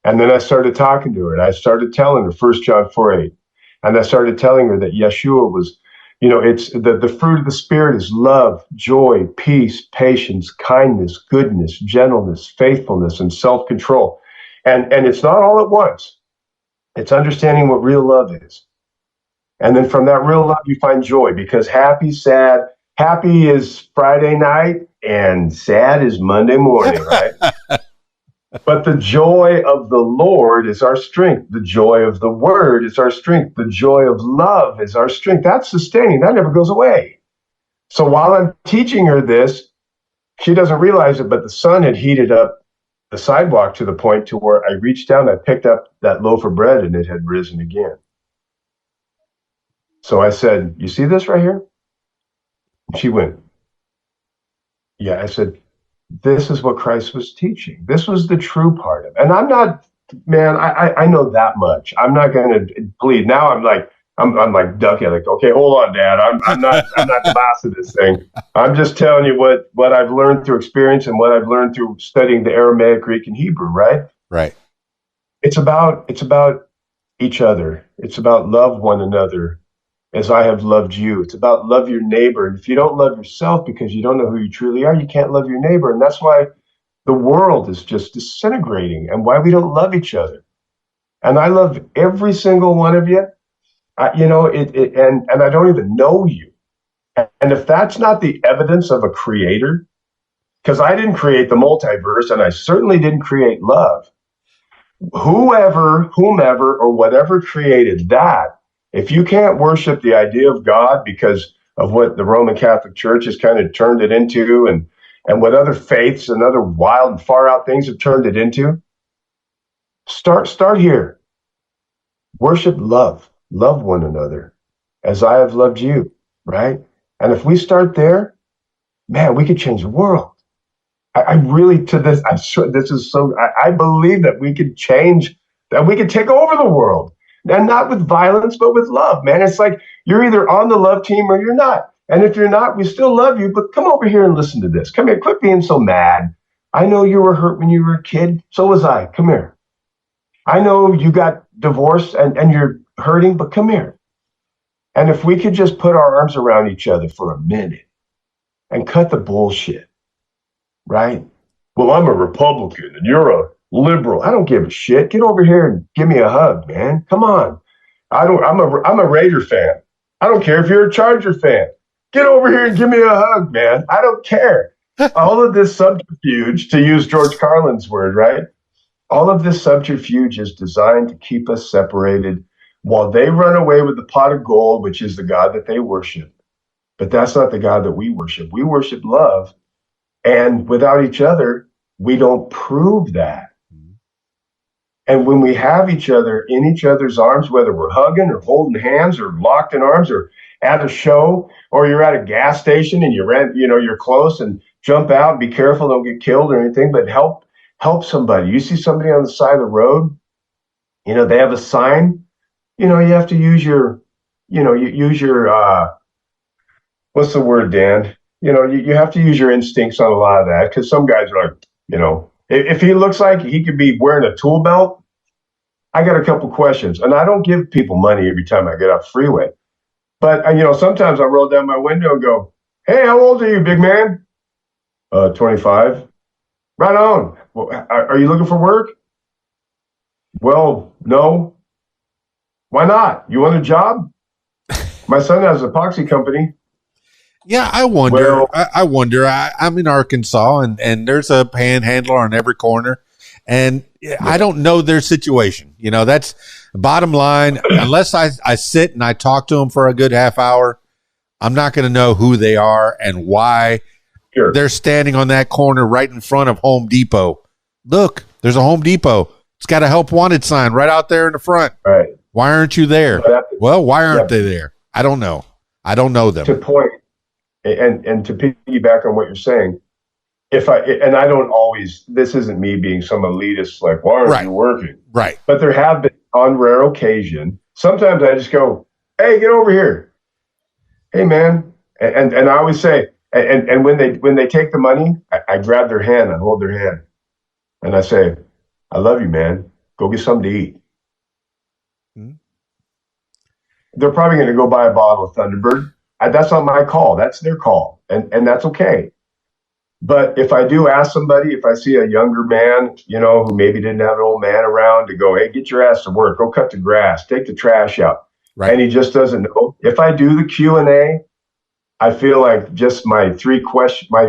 S2: And then I started talking to her, and I started telling her 1 John 4:8. And I started telling her that Yeshua was, it's the fruit of the Spirit is love, joy, peace, patience, kindness, goodness, gentleness, faithfulness, and self-control. And it's not all at once. It's understanding what real love is. And then from that real love, you find joy, because happy is Friday night and sad is Monday morning, right? But the joy of the Lord is our strength. The joy of the word is our strength. The joy of love is our strength. That's sustaining. That never goes away. So while I'm teaching her this, she doesn't realize it, but the sun had heated up the sidewalk to the point to where I reached down, I picked up that loaf of bread, and it had risen again. So I said, you see this right here? She went, yeah. I said, this is what Christ was teaching. This was the true part of it. And I'm not, man, I know that much. I'm not going to plead. Now I'm like ducking, like, okay, hold on, Dad. I'm not the boss of this thing. I'm just telling you what I've learned through experience and what I've learned through studying the Aramaic, Greek, and Hebrew, right?
S1: Right.
S2: It's about each other. It's about love one another as I have loved you. It's about love your neighbor. And if you don't love yourself because you don't know who you truly are, you can't love your neighbor. And that's why the world is just disintegrating and why we don't love each other. And I love every single one of you. And I don't even know you. And if that's not the evidence of a creator, because I didn't create the multiverse and I certainly didn't create love, whomever, or whatever created that, if you can't worship the idea of God because of what the Roman Catholic Church has kind of turned it into and what other faiths and other wild and far out things have turned it into, start here. Worship love. Love one another as I have loved you, right? And if we start there, man, we could change the world. I really, I believe that we could change, that we could take over the world. And not with violence, but with love, man. It's like you're either on the love team or you're not. And if you're not, we still love you, but come over here and listen to this. Come here, quit being so mad. I know you were hurt when you were a kid. So was I. Come here. I know you got divorced and you're hurting, but come here. And if we could just put our arms around each other for a minute and cut the bullshit, right? Well, I'm a Republican and you're a liberal. I don't give a shit. Get over here and give me a hug, man. Come on. I'm a Raider fan. I don't care if you're a Charger fan. Get over here and give me a hug, man. I don't care. All of this subterfuge, to use George Carlin's word, right? All of this subterfuge is designed to keep us separated while they run away with the pot of gold, which is the God that they worship. But that's not the God that we worship. We worship love. And without each other, we don't prove that. And when we have each other in each other's arms, whether we're hugging or holding hands or locked in arms or at a show, or you're at a gas station and you're close, and jump out and be careful, don't get killed or anything, but help somebody. You see somebody on the side of the road, they have a sign, you have to use your, what's the word, Dan? You have to use your instincts on a lot of that, because some guys are like, if he looks like he could be wearing a tool belt, I got a couple questions. And I don't give people money every time I get off the freeway. But, sometimes I roll down my window and go, "Hey, how old are you, big man?" 25. Right on. Well, are you looking for work? Well, no. Why not? You want a job? My son has an epoxy company.
S1: Yeah, I wonder. I wonder. I'm in Arkansas, and there's a panhandler on every corner, and I don't know their situation. That's bottom line. Unless I sit and I talk to them for a good half hour, I'm not going to know who they are and why they're standing on that corner right in front of Home Depot. Look, there's a Home Depot. It's got a help wanted sign right out there in the front.
S2: Right.
S1: Why aren't you there? Well, why aren't they there? I don't know. I don't know them.
S2: To point. And to piggyback on what you're saying, I don't always, this isn't me being some elitist, like, why aren't you working?
S1: Right.
S2: But there have been, on rare occasion, sometimes I just go, "Hey, get over here. Hey, man." And I always say, and when they take the money, I grab their hand, I hold their hand, and I say, "I love you, man. Go get something to eat." Mm-hmm. They're probably going to go buy a bottle of Thunderbird. That's not my call. That's their call. And that's okay. But if I do ask somebody, if I see a younger man, who maybe didn't have an old man around, to go, "Hey, get your ass to work. Go cut the grass. Take the trash out." Right. And he just doesn't know. If I do the Q&A, I feel like just my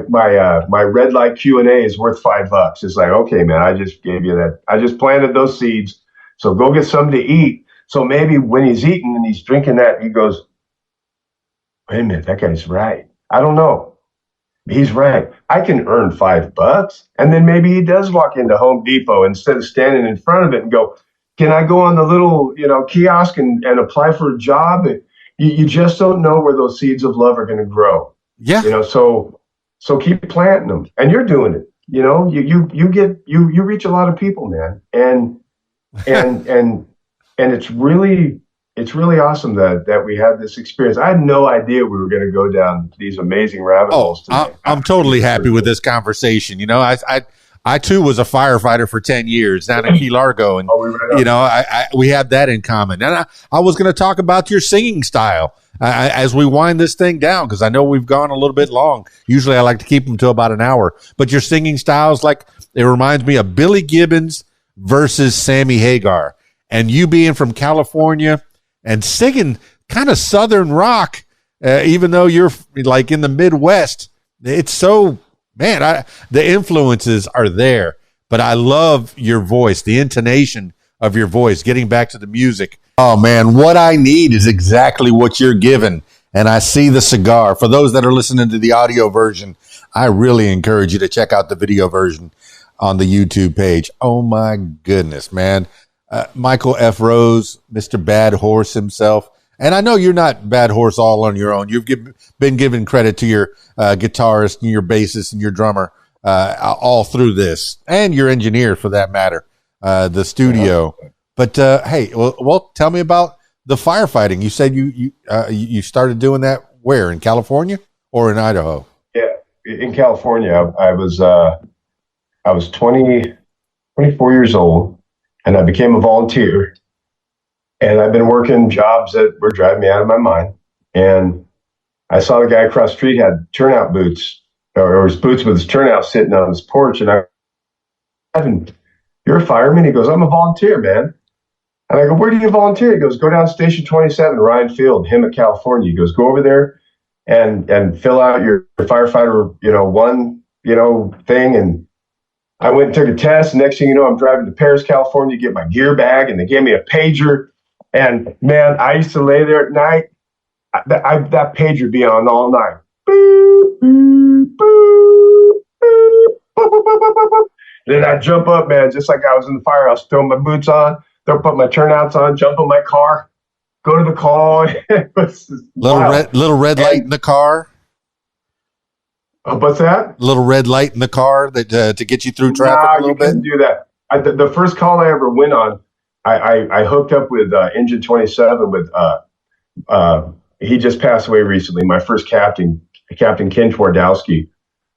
S2: my red light Q&A is worth $5. It's like, okay, man, I just gave you that. I just planted those seeds. So go get something to eat. So maybe when he's eating and he's drinking that, he goes, "Wait a minute, that guy's right. I don't know. He's right. I can earn $5." And then maybe he does walk into Home Depot instead of standing in front of it and go, "Can I go on the little, kiosk and apply for a job?" You just don't know where those seeds of love are going to grow. Yeah. So keep planting them. And you're doing it. You reach a lot of people, man. And it's really awesome that we had this experience. I had no idea we were going to go down these amazing rabbit holes today.
S1: I'm totally happy with this conversation. I too was a firefighter for 10 years down in Key Largo, and we had that in common. And I was going to talk about your singing style as we wind this thing down, because I know we've gone a little bit long. Usually I like to keep them to about an hour, but your singing style is like, it reminds me of Billy Gibbons versus Sammy Hagar, and you being from California and singing kind of Southern rock, even though you're like in the Midwest. It's so, man, the influences are there, but I love your voice, the intonation of your voice, getting back to the music. Oh, man, what I need is exactly what you're giving, and I see the cigar. For those that are listening to the audio version, I really encourage you to check out the video version on the YouTube page. Oh, my goodness, man. Michael F. Rose, Mr. Bad Horse himself. And I know you're not Bad Horse all on your own. You've been given credit to your guitarist and your bassist and your drummer all through this, and your engineer for that matter, the studio. But hey, well, tell me about the firefighting. You said you started doing that where, in California or in Idaho?
S2: Yeah, in California. I was 24 years old, and I became a volunteer. And I've been working jobs that were driving me out of my mind. And I saw the guy across the street had turnout boots, or his boots with his turnout sitting on his porch. And "You're a fireman?" He goes, "I'm a volunteer, man." And I go, "Where do you volunteer?" He goes, "Go down to Station 27, Ryan Field, Hemet, California." He goes, "Go over there and fill out your firefighter, one, thing." And I went and took a test. And next thing you know, I'm driving to Paris, California to get my gear bag. And they gave me a pager. And man, I used to lay there at night. That pager would be on all night. Beep, beep, beep, beep, boop, boop, boop, boop, boop. Then I jump up, man, just like I was in the firehouse, throw my boots on, put my turnouts on, jump in my car, go to the call. It was
S1: little red light in the car.
S2: What's that?
S1: Little red light in the car that to get you through traffic a little bit.
S2: You couldn't do that. The first call I ever went on, I hooked up with Engine 27 with he just passed away recently. My first captain, Captain Ken Twardowski,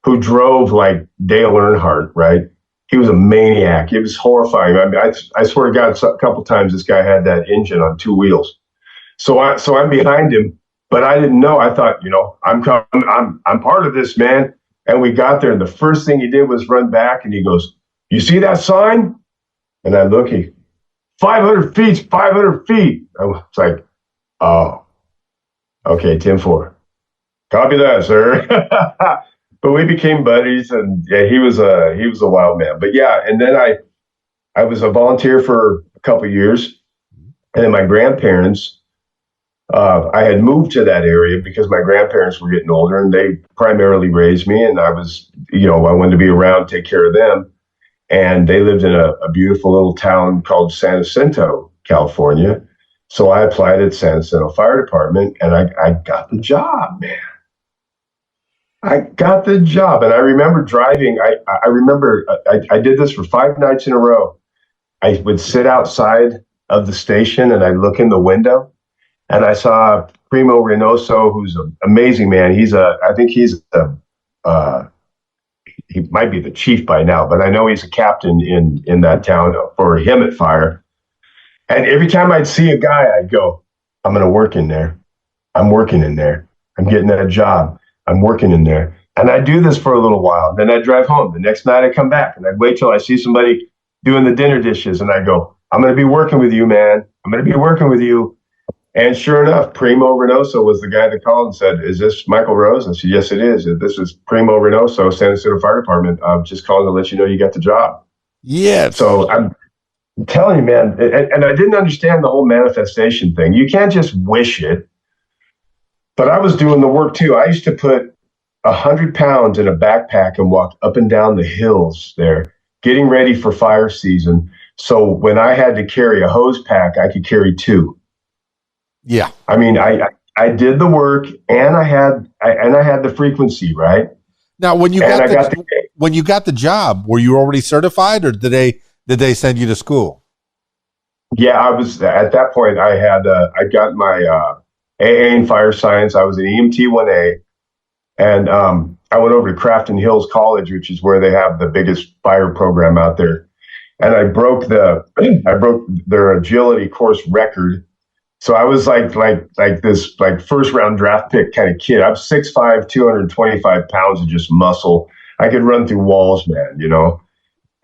S2: who drove like Dale Earnhardt, right? He was a maniac. It was horrifying. I mean, I swear to God, a couple times this guy had that engine on two wheels. So I'm behind him, but I didn't know. I thought, I'm part of this, man. And we got there, and the first thing he did was run back, and he goes, "You see that sign?" And I look, 500 feet, 500 feet. I was like, "Oh, okay, 10-4. Copy that, sir." But we became buddies, and yeah, he was a wild man. But yeah, and then I was a volunteer for a couple of years, and then my grandparents, I had moved to that area because my grandparents were getting older, and they primarily raised me, and I was, I wanted to be around, take care of them. And they lived in a beautiful little town called San Jacinto, California. So I applied at San Jacinto Fire Department, and I got the job, man. I got the job, and I remember driving. I remember I did this for 5 nights in a row. I would sit outside of the station, and I'd look in the window, and I saw Primo Reynoso, who's an amazing man. I think he might be the chief by now, but I know he's a captain in that town for Hemet Fire. And every time I'd see a guy, I'd go, "I'm going to work in there. I'm working in there. I'm getting that job. I'm working in there." And I do this for a little while. Then I'd drive home. The next night I'd come back, and I'd wait till I see somebody doing the dinner dishes, and I'd go, "I'm going to be working with you, man. I'm going to be working with you." And sure enough, Primo Reynoso was the guy that called and said, "Is this Michael Rose?" I said, "Yes, it is. This is Primo Reynoso, San Jacinto Fire Department. I'm just calling to let you know you got the job."
S1: Yeah.
S2: So I'm telling you, man, and I didn't understand the whole manifestation thing. You can't just wish it. But I was doing the work too. I used to put 100 pounds in a backpack and walk up and down the hills there, getting ready for fire season. So when I had to carry a hose pack, I could carry 2.
S1: Yeah.
S2: I mean, I did the work, and I had the frequency, right?
S1: Now, when you got the job, were you already certified, or did they send you to school?
S2: Yeah, I was at that point. I got my AA in fire science. I was an EMT 1A, and I went over to Crafton Hills College, which is where they have the biggest fire program out there. And I broke their agility course record. So I was like this first round draft pick kind of kid. I'm 6'5", 225 pounds of just muscle. I could run through walls, man,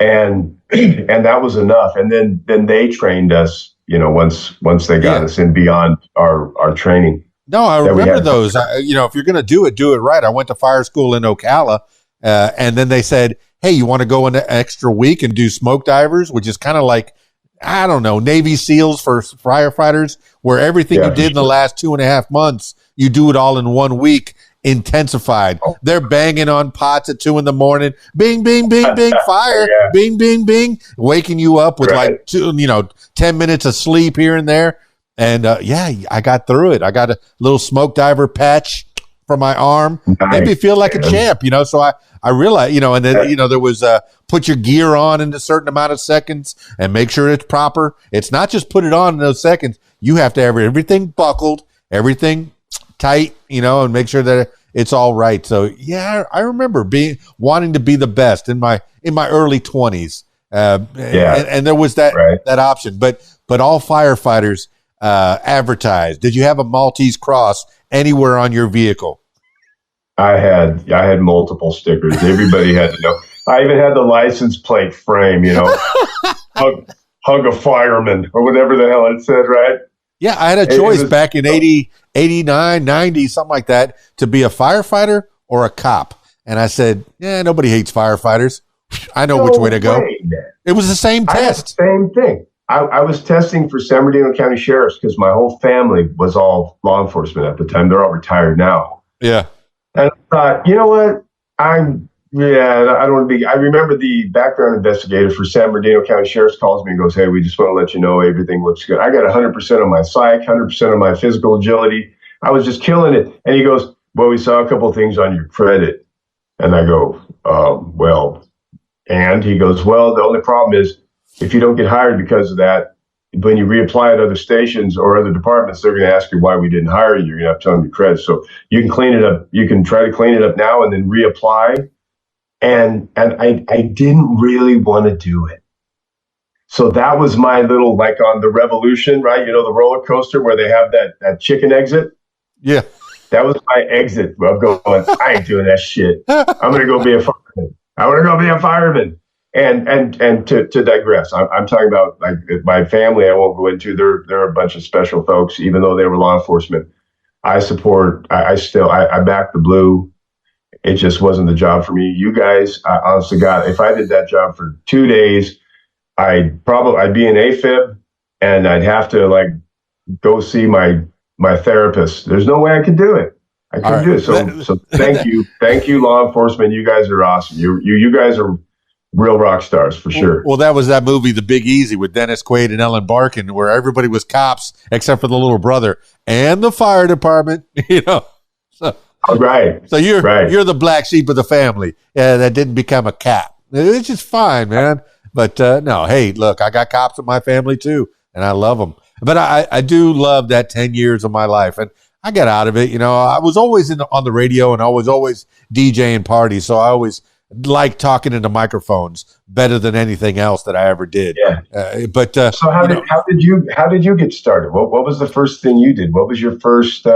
S2: and that was enough. And then they trained us, once they got us in beyond our training.
S1: No, I remember those. If you're going to do it right. I went to fire school in Ocala, and then they said, "Hey, you want to go an extra week and do smoke divers," which is kind of like, I don't know, Navy SEALs for firefighters, where everything you did in the last 2.5 months, you do it all in 1 week, intensified. They're banging on pots at 2 a.m. Bing, bing, bing, bing, fire. Bing, bing, bing, waking you up with 10 minutes of sleep here and there. And I got through it. I got a little smoke diver patch for my arm. Nice. Made me feel like a champ, So I realized, and then, there was put your gear on in a certain amount of seconds and make sure it's proper. It's not just put it on in those seconds. You have to have everything buckled, everything tight, and make sure that it's all right. So yeah, I remember wanting to be the best in my early 20s. And there was that option, but all firefighters advertised. Did you have a Maltese cross anywhere on your vehicle?
S2: I had multiple stickers. Everybody had to know. I even had the license plate frame, hug a fireman or whatever the hell it said, right?
S1: Yeah, I had a choice back in 80, 89, 90, something like that, to be a firefighter or a cop. And I said, nobody hates firefighters. I know which way to go. It was the same test.
S2: Same thing. I was testing for San Bernardino County Sheriffs because my whole family was all law enforcement at the time. They're all retired now.
S1: Yeah.
S2: And I thought, you know what? I'm Yeah, I don't want to be. I remember the background investigator for San Bernardino County Sheriff's calls me and goes, "Hey, we just want to let you know everything looks good. I got 100% on my psych, 100% on my physical agility. I was just killing it." And he goes, "Well, we saw a couple of things on your credit." And I go, "Well," and he goes, "Well, the only problem is if you don't get hired because of that, when you reapply at other stations or other departments, they're going to ask you why we didn't hire you. You're going to have to tell them your credit. So you can clean it up. You can try to clean it up now and then reapply." And I didn't really want to do it. So that was my little, like on the Revolution, right? You know, the roller coaster where they have that chicken exit.
S1: Yeah.
S2: That was my exit of going, I ain't doing that shit. I'm gonna go be a fireman. I want to go be a fireman. And to digress, I'm talking about like my family. I won't go into. They're a bunch of special folks, even though they were law enforcement. I support. I back the blue. It just wasn't the job for me. You guys, honest to God, if I did that job for 2 days, I'd be an AFib and I'd have to like go see my therapist. There's no way I could do it. I couldn't do it. So thank you, law enforcement. You guys are awesome. You guys are real rock stars for sure.
S1: Well, that was that movie, The Big Easy, with Dennis Quaid and Ellen Barkin, where everybody was cops except for the little brother and the fire department. You know. So,
S2: right.
S1: So you're the black sheep of the family that didn't become a cop. It's just fine, man. But no, hey, look, I got cops in my family too, and I love them. But I do love that 10 years of my life, and I got out of it. You know, I was always on the radio, and I was always DJing parties, so I always liked talking into microphones better than anything else that I ever did.
S2: Yeah. So how did you get started? What was the first thing you did? What was your first?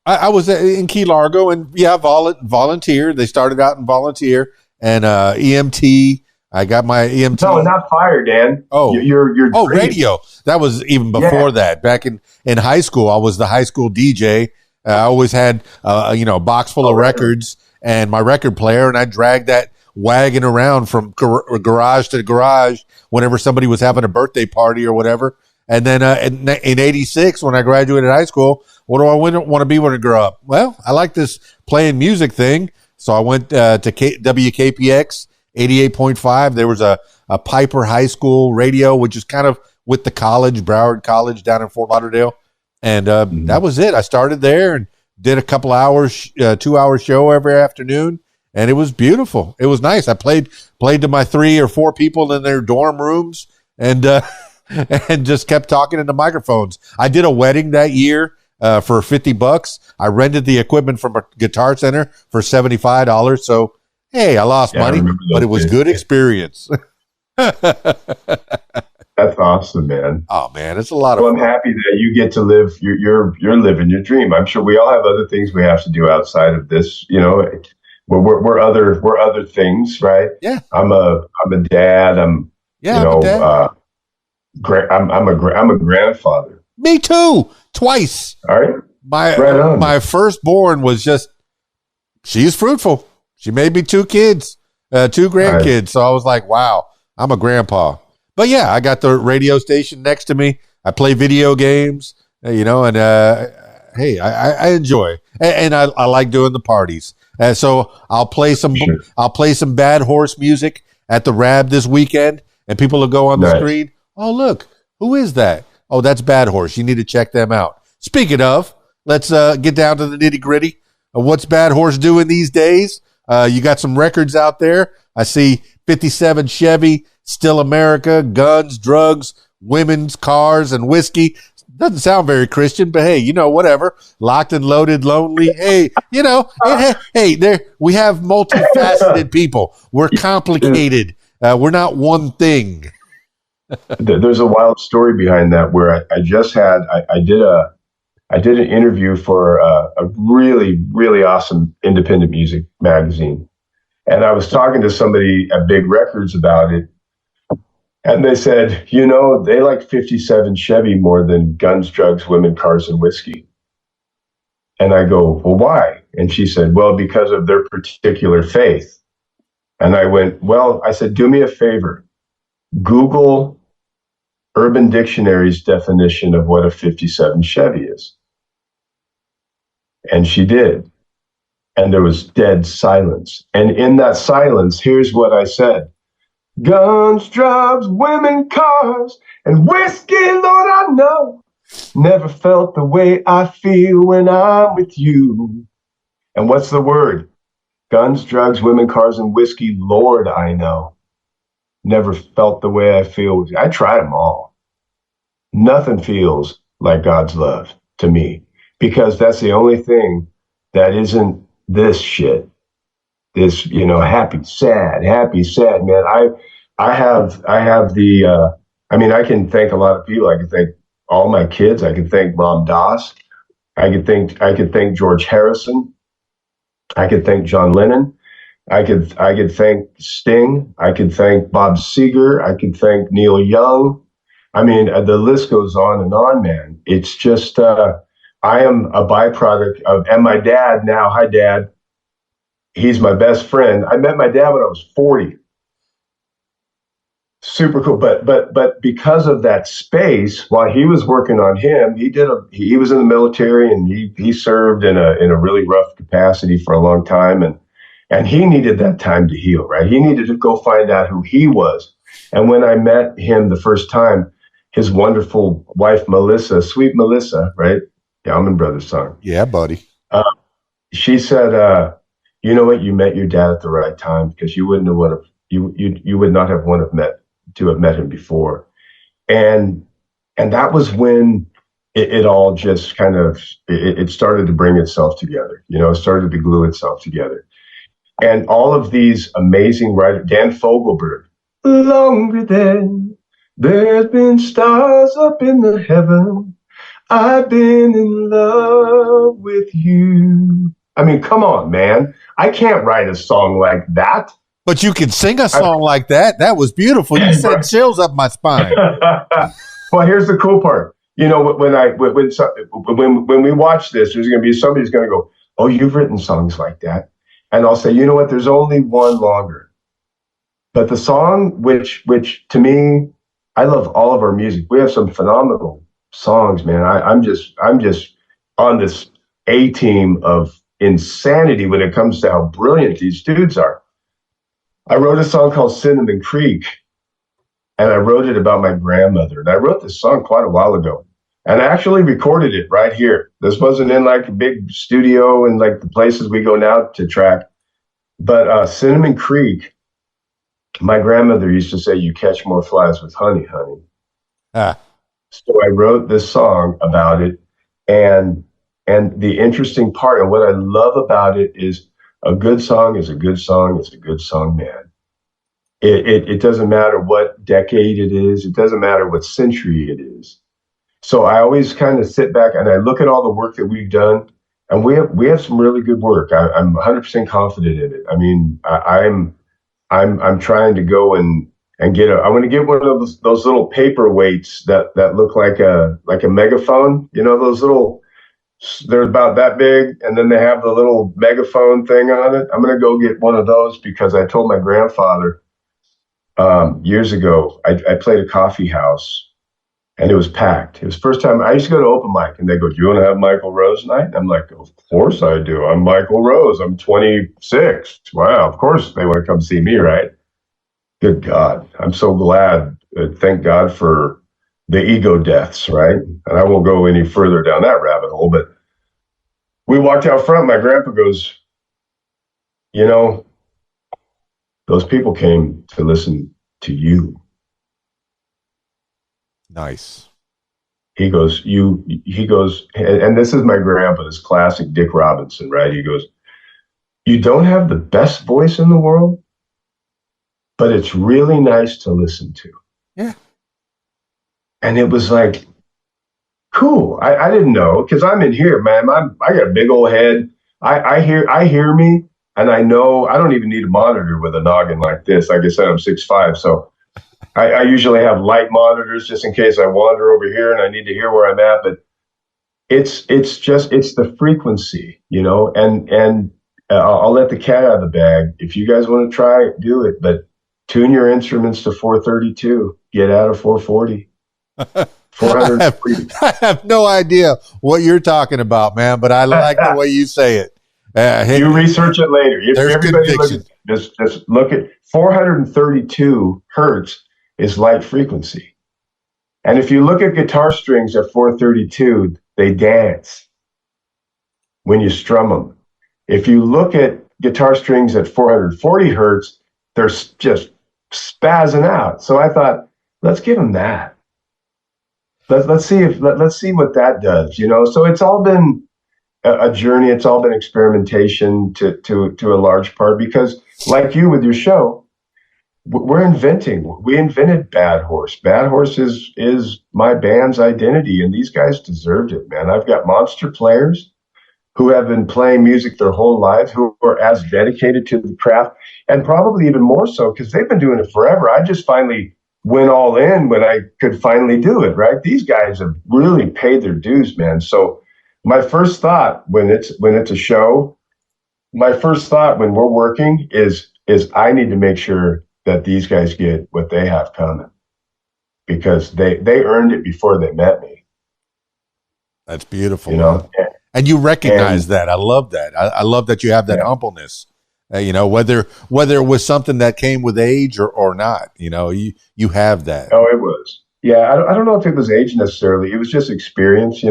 S1: I was in Key Largo, and volunteer. They started out in volunteer and EMT. I got my EMT.
S2: No, not fire, Dan.
S1: Oh,
S2: you're
S1: radio. That was even before that. Back in high school, I was the high school DJ. I always had a box full of records and my record player, and I dragged that wagon around from garage to garage whenever somebody was having a birthday party or whatever. And then in '86, when I graduated high school, what do I want to be when I grow up? Well, I like this playing music thing, so I went to WKPX 88.5. There was a Piper High School radio, which is kind of with the college, Broward College down in Fort Lauderdale. And that was it. I started there and did a couple hours, 2-hour show every afternoon. And it was beautiful. It was nice. I played to my 3 or 4 people in their dorm rooms and just kept talking into microphones. I did a wedding that year for $50. I rented the equipment from a Guitar Center for $75. So, hey, I lost money, but it was good experience.
S2: That's awesome, man.
S1: Oh man, it's a lot of fun.
S2: I'm happy that you get to live. You're living your dream. I'm sure we all have other things we have to do outside of this. You know, we're other things, right?
S1: Yeah.
S2: I'm a dad. I'm a dad. I'm a grandfather.
S1: Me too. Twice.
S2: All right.
S1: My firstborn was she's fruitful. She made me 2 kids, 2 grandkids. Right. So I was like, wow, I'm a grandpa. But yeah, I got the radio station next to me. I play video games, and hey, I enjoy, and I like doing the parties. So I'll play some Bad Horse music at the Rab this weekend, and people will go on the screen. Oh, look, who is that? Oh, that's Bad Horse. You need to check them out. Speaking of, let's get down to the nitty gritty of what's Bad Horse doing these days. You got some records out there. I see 57 Chevy, Still America, guns, drugs, women's, cars, and whiskey. Doesn't sound very Christian, but hey, whatever. Locked and loaded, lonely. Hey, hey, there we have multifaceted people. We're complicated. We're not one thing.
S2: There's a wild story behind that where I did an interview for a really, really awesome independent music magazine. And I was talking to somebody at Big Records about it. And they said, they like 57 Chevy more than guns, drugs, women, cars, and whiskey. And I go, well, why? And she said, well, because of their particular faith. And I went, well, I said, do me a favor. Google Urban Dictionary's definition of what a 57 Chevy is. And she did. And there was dead silence. And in that silence, here's what I said. Guns, drugs, women, cars, and whiskey, Lord, I know. Never felt the way I feel when I'm with you. And what's the word? Guns, drugs, women, cars, and whiskey, Lord, I know. Never felt the way I feel with you. I tried them all. Nothing feels like God's love to me, because that's the only thing that isn't this shit. This, happy, sad, man. I have the, I can thank a lot of people. I can thank all my kids. I can thank Ram Dass. I could thank George Harrison. I could thank John Lennon. I could thank Sting. I could thank Bob Seger. I could thank Neil Young. The list goes on, man. It's just, I am a byproduct of, and my dad now, hi dad, he's my best friend. I met my dad when I was 40. Super cool. But because of that space, while he was working on him, he was in the military, and he served in a really rough capacity for a long time. And he needed that time to heal, right? He needed to go find out who he was. And when I met him the first time, his wonderful wife, Melissa, sweet Melissa, right? The Almond Brothers song.
S1: Yeah, buddy.
S2: She said, you know what? You met your dad at the right time, because you wouldn't have you would not have met him before. And that was when it all just kind of, it started to bring itself together, it started to glue itself together. And all of these amazing writers, Dan Fogelberg, longer than there's been stars up in the heaven, I've been in love with you. Come on, man. I can't write a song like that.
S1: But you can sing a song like that. That was beautiful. You sent chills up my spine.
S2: Well, here's the cool part. When we watch this, there's going to be somebody who's going to go, "Oh, you've written songs like that," and I'll say, "You know what? There's only one longer." But the song, which to me, I love all of our music. We have some phenomenal songs, man. I'm just on this A team of insanity when it comes to how brilliant these dudes are. I wrote a song called Cinnamon Creek, and I wrote it about my grandmother. And I wrote this song quite a while ago, and I actually recorded it right here. This wasn't in like a big studio and like the places we go now to track. But Cinnamon Creek, my grandmother used to say, "You catch more flies with honey, honey." So I wrote this song about it, and the interesting part, and what I love about it, is a good song is a good song. It's a good song, man. It doesn't matter what decade it is. It doesn't matter what century it is. So I always kind of sit back and I look at all the work that we've done, and we have some really good work. I'm 100% confident in it. I'm trying to go and get I want to get one of those little paperweights that look like a megaphone. Those little. They're about that big, and then they have the little megaphone thing on it. I'm going to go get one of those, because I told my grandfather years ago, I played a coffee house, and it was packed. It was the first time. I used to go to open mic, and they go, "Do you want to have Michael Rose night?" And I'm like, "Of course I do. I'm Michael Rose. I'm 26. Wow, of course they want to come see me, right?" Good God. I'm so glad. Thank God for the ego deaths, right? And I won't go any further down that rabbit hole, but we walked out front. My grandpa goes, "Those people came to listen to you."
S1: Nice.
S2: He goes, and this is my grandpa, this classic Dick Robinson, right? He goes, "You don't have the best voice in the world, but it's really nice to listen to."
S1: Yeah.
S2: And it was like, cool. I didn't know, because I'm in here, man. I got a big old head. I hear me, and I know I don't even need a monitor with a noggin like this. Like I said, I'm 6'5", so I usually have light monitors just in case I wander over here and I need to hear where I'm at. But it's the frequency, and I'll let the cat out of the bag. If you guys want to try it, do it. But tune your instruments to 432. Get out of 440.
S1: I have no idea what you're talking about, man, but I like the way you say it.
S2: You research it later. If
S1: there's
S2: everybody
S1: conviction.
S2: just look at 432 hertz is light frequency. And if you look at guitar strings at 432, they dance when you strum them. If you look at guitar strings at 440 hertz, they're just spazzing out. So I thought, let's give them that. Let's see what that does. So it's all been a journey. It's all been experimentation to a large part, because like you with your show, we're inventing. We invented Bad Horse. Bad Horse is my band's identity, and these guys deserved it, man. I've got monster players who have been playing music their whole lives, who are as dedicated to the craft, and probably even more so because they've been doing it forever. I just finally went all in when I could finally do it, right? These guys have really paid their dues, man. So my first thought when it's a show, my first thought when we're working is I need to make sure that these guys get what they have coming, because they earned it before they met me.
S1: That's beautiful. And you recognize that. I love that. I love that you have that humbleness. Whether it was something that came with age or not, you have that.
S2: Oh, it was. Yeah, I don't know if it was age necessarily. It was just experience,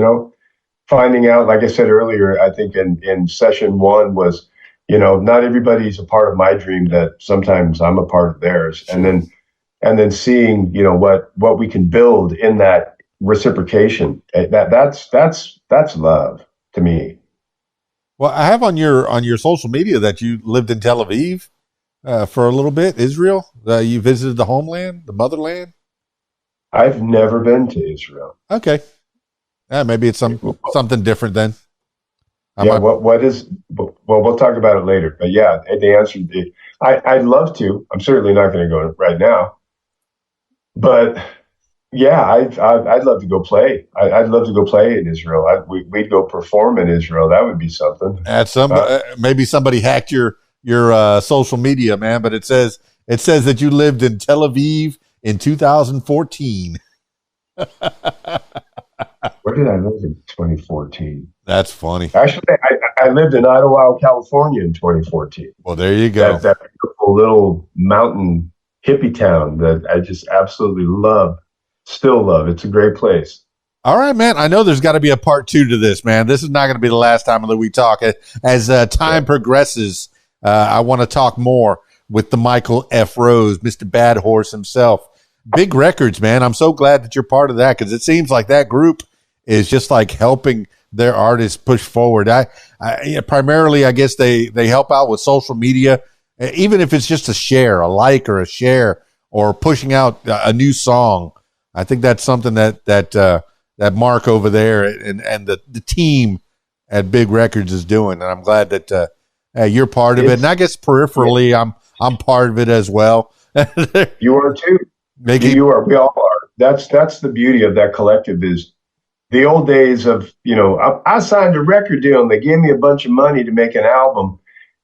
S2: finding out, like I said earlier, I think in session one was, not everybody's a part of my dream, that sometimes I'm a part of theirs. Sure. And then seeing, what we can build in that reciprocation, that's love to me.
S1: Well, I have on your social media that you lived in Tel Aviv for a little bit, Israel. You visited the homeland, the motherland.
S2: I've never been to Israel.
S1: Okay, maybe it's something different then.
S2: What is? Well, we'll talk about it later. But yeah, the answer. I'd love to. I'm certainly not going to go right now. But yeah, I'd love to go play. I'd love to go play in Israel. We'd go perform in Israel. That would be something.
S1: Maybe somebody hacked your social media, man. But it says that you lived in Tel Aviv in 2014.
S2: Where did I live in 2014?
S1: That's funny.
S2: Actually, I lived in Idaho, California in 2014.
S1: Well, there you go.
S2: That beautiful little mountain hippie town that I just absolutely love. Still love. It's a great place.
S1: All right, man. I know there's got to be a part 2 to this, man. This is not going to be the last time that we talk. As time progresses, I want to talk more with the Michael F. Rose, Mr. Bad Horse himself. Big Records, man. I'm so glad that you're part of that, because it seems like that group is just like helping their artists push forward. Primarily, I guess they help out with social media, even if it's just a like or a share, or pushing out a new song. I think that's something that Mark over there and the team at Big Records is doing, and I'm glad that you're part of it. And I guess peripherally, I'm part of it as well.
S2: You are too. You are. We all are. That's the beauty of that collective. Is the old days of I signed a record deal and they gave me a bunch of money to make an album.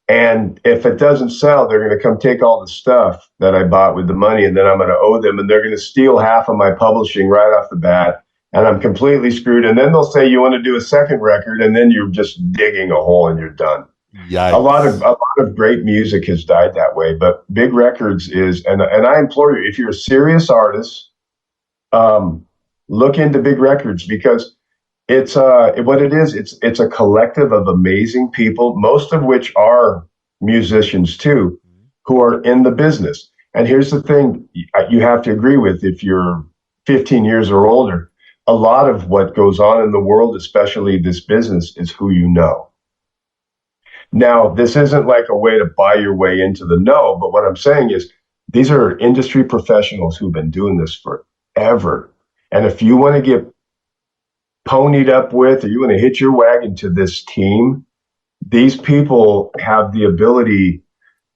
S2: And if it doesn't sell, they're going to come take all the stuff that I bought with the money, and then I'm going to owe them, and they're going to steal half of my publishing right off the bat, and I'm completely screwed. And then they'll say, you want to do a second record, and then you're just digging a hole and you're done. Yikes. A lot of great music has died that way, but Big Records is, and I implore you, if you're a serious artist, look into Big Records, because it's what it is. It's a collective of amazing people, most of which are musicians too, who are in the business. And here's the thing you have to agree with, if you're 15 years or older, a lot of what goes on in the world, especially this business, is who you know. Now, this isn't like a way to buy your way into the know, but what I'm saying is these are industry professionals who've been doing this forever. And if you want to get ponied up with, or you want to hitch your wagon to this team, these people have the ability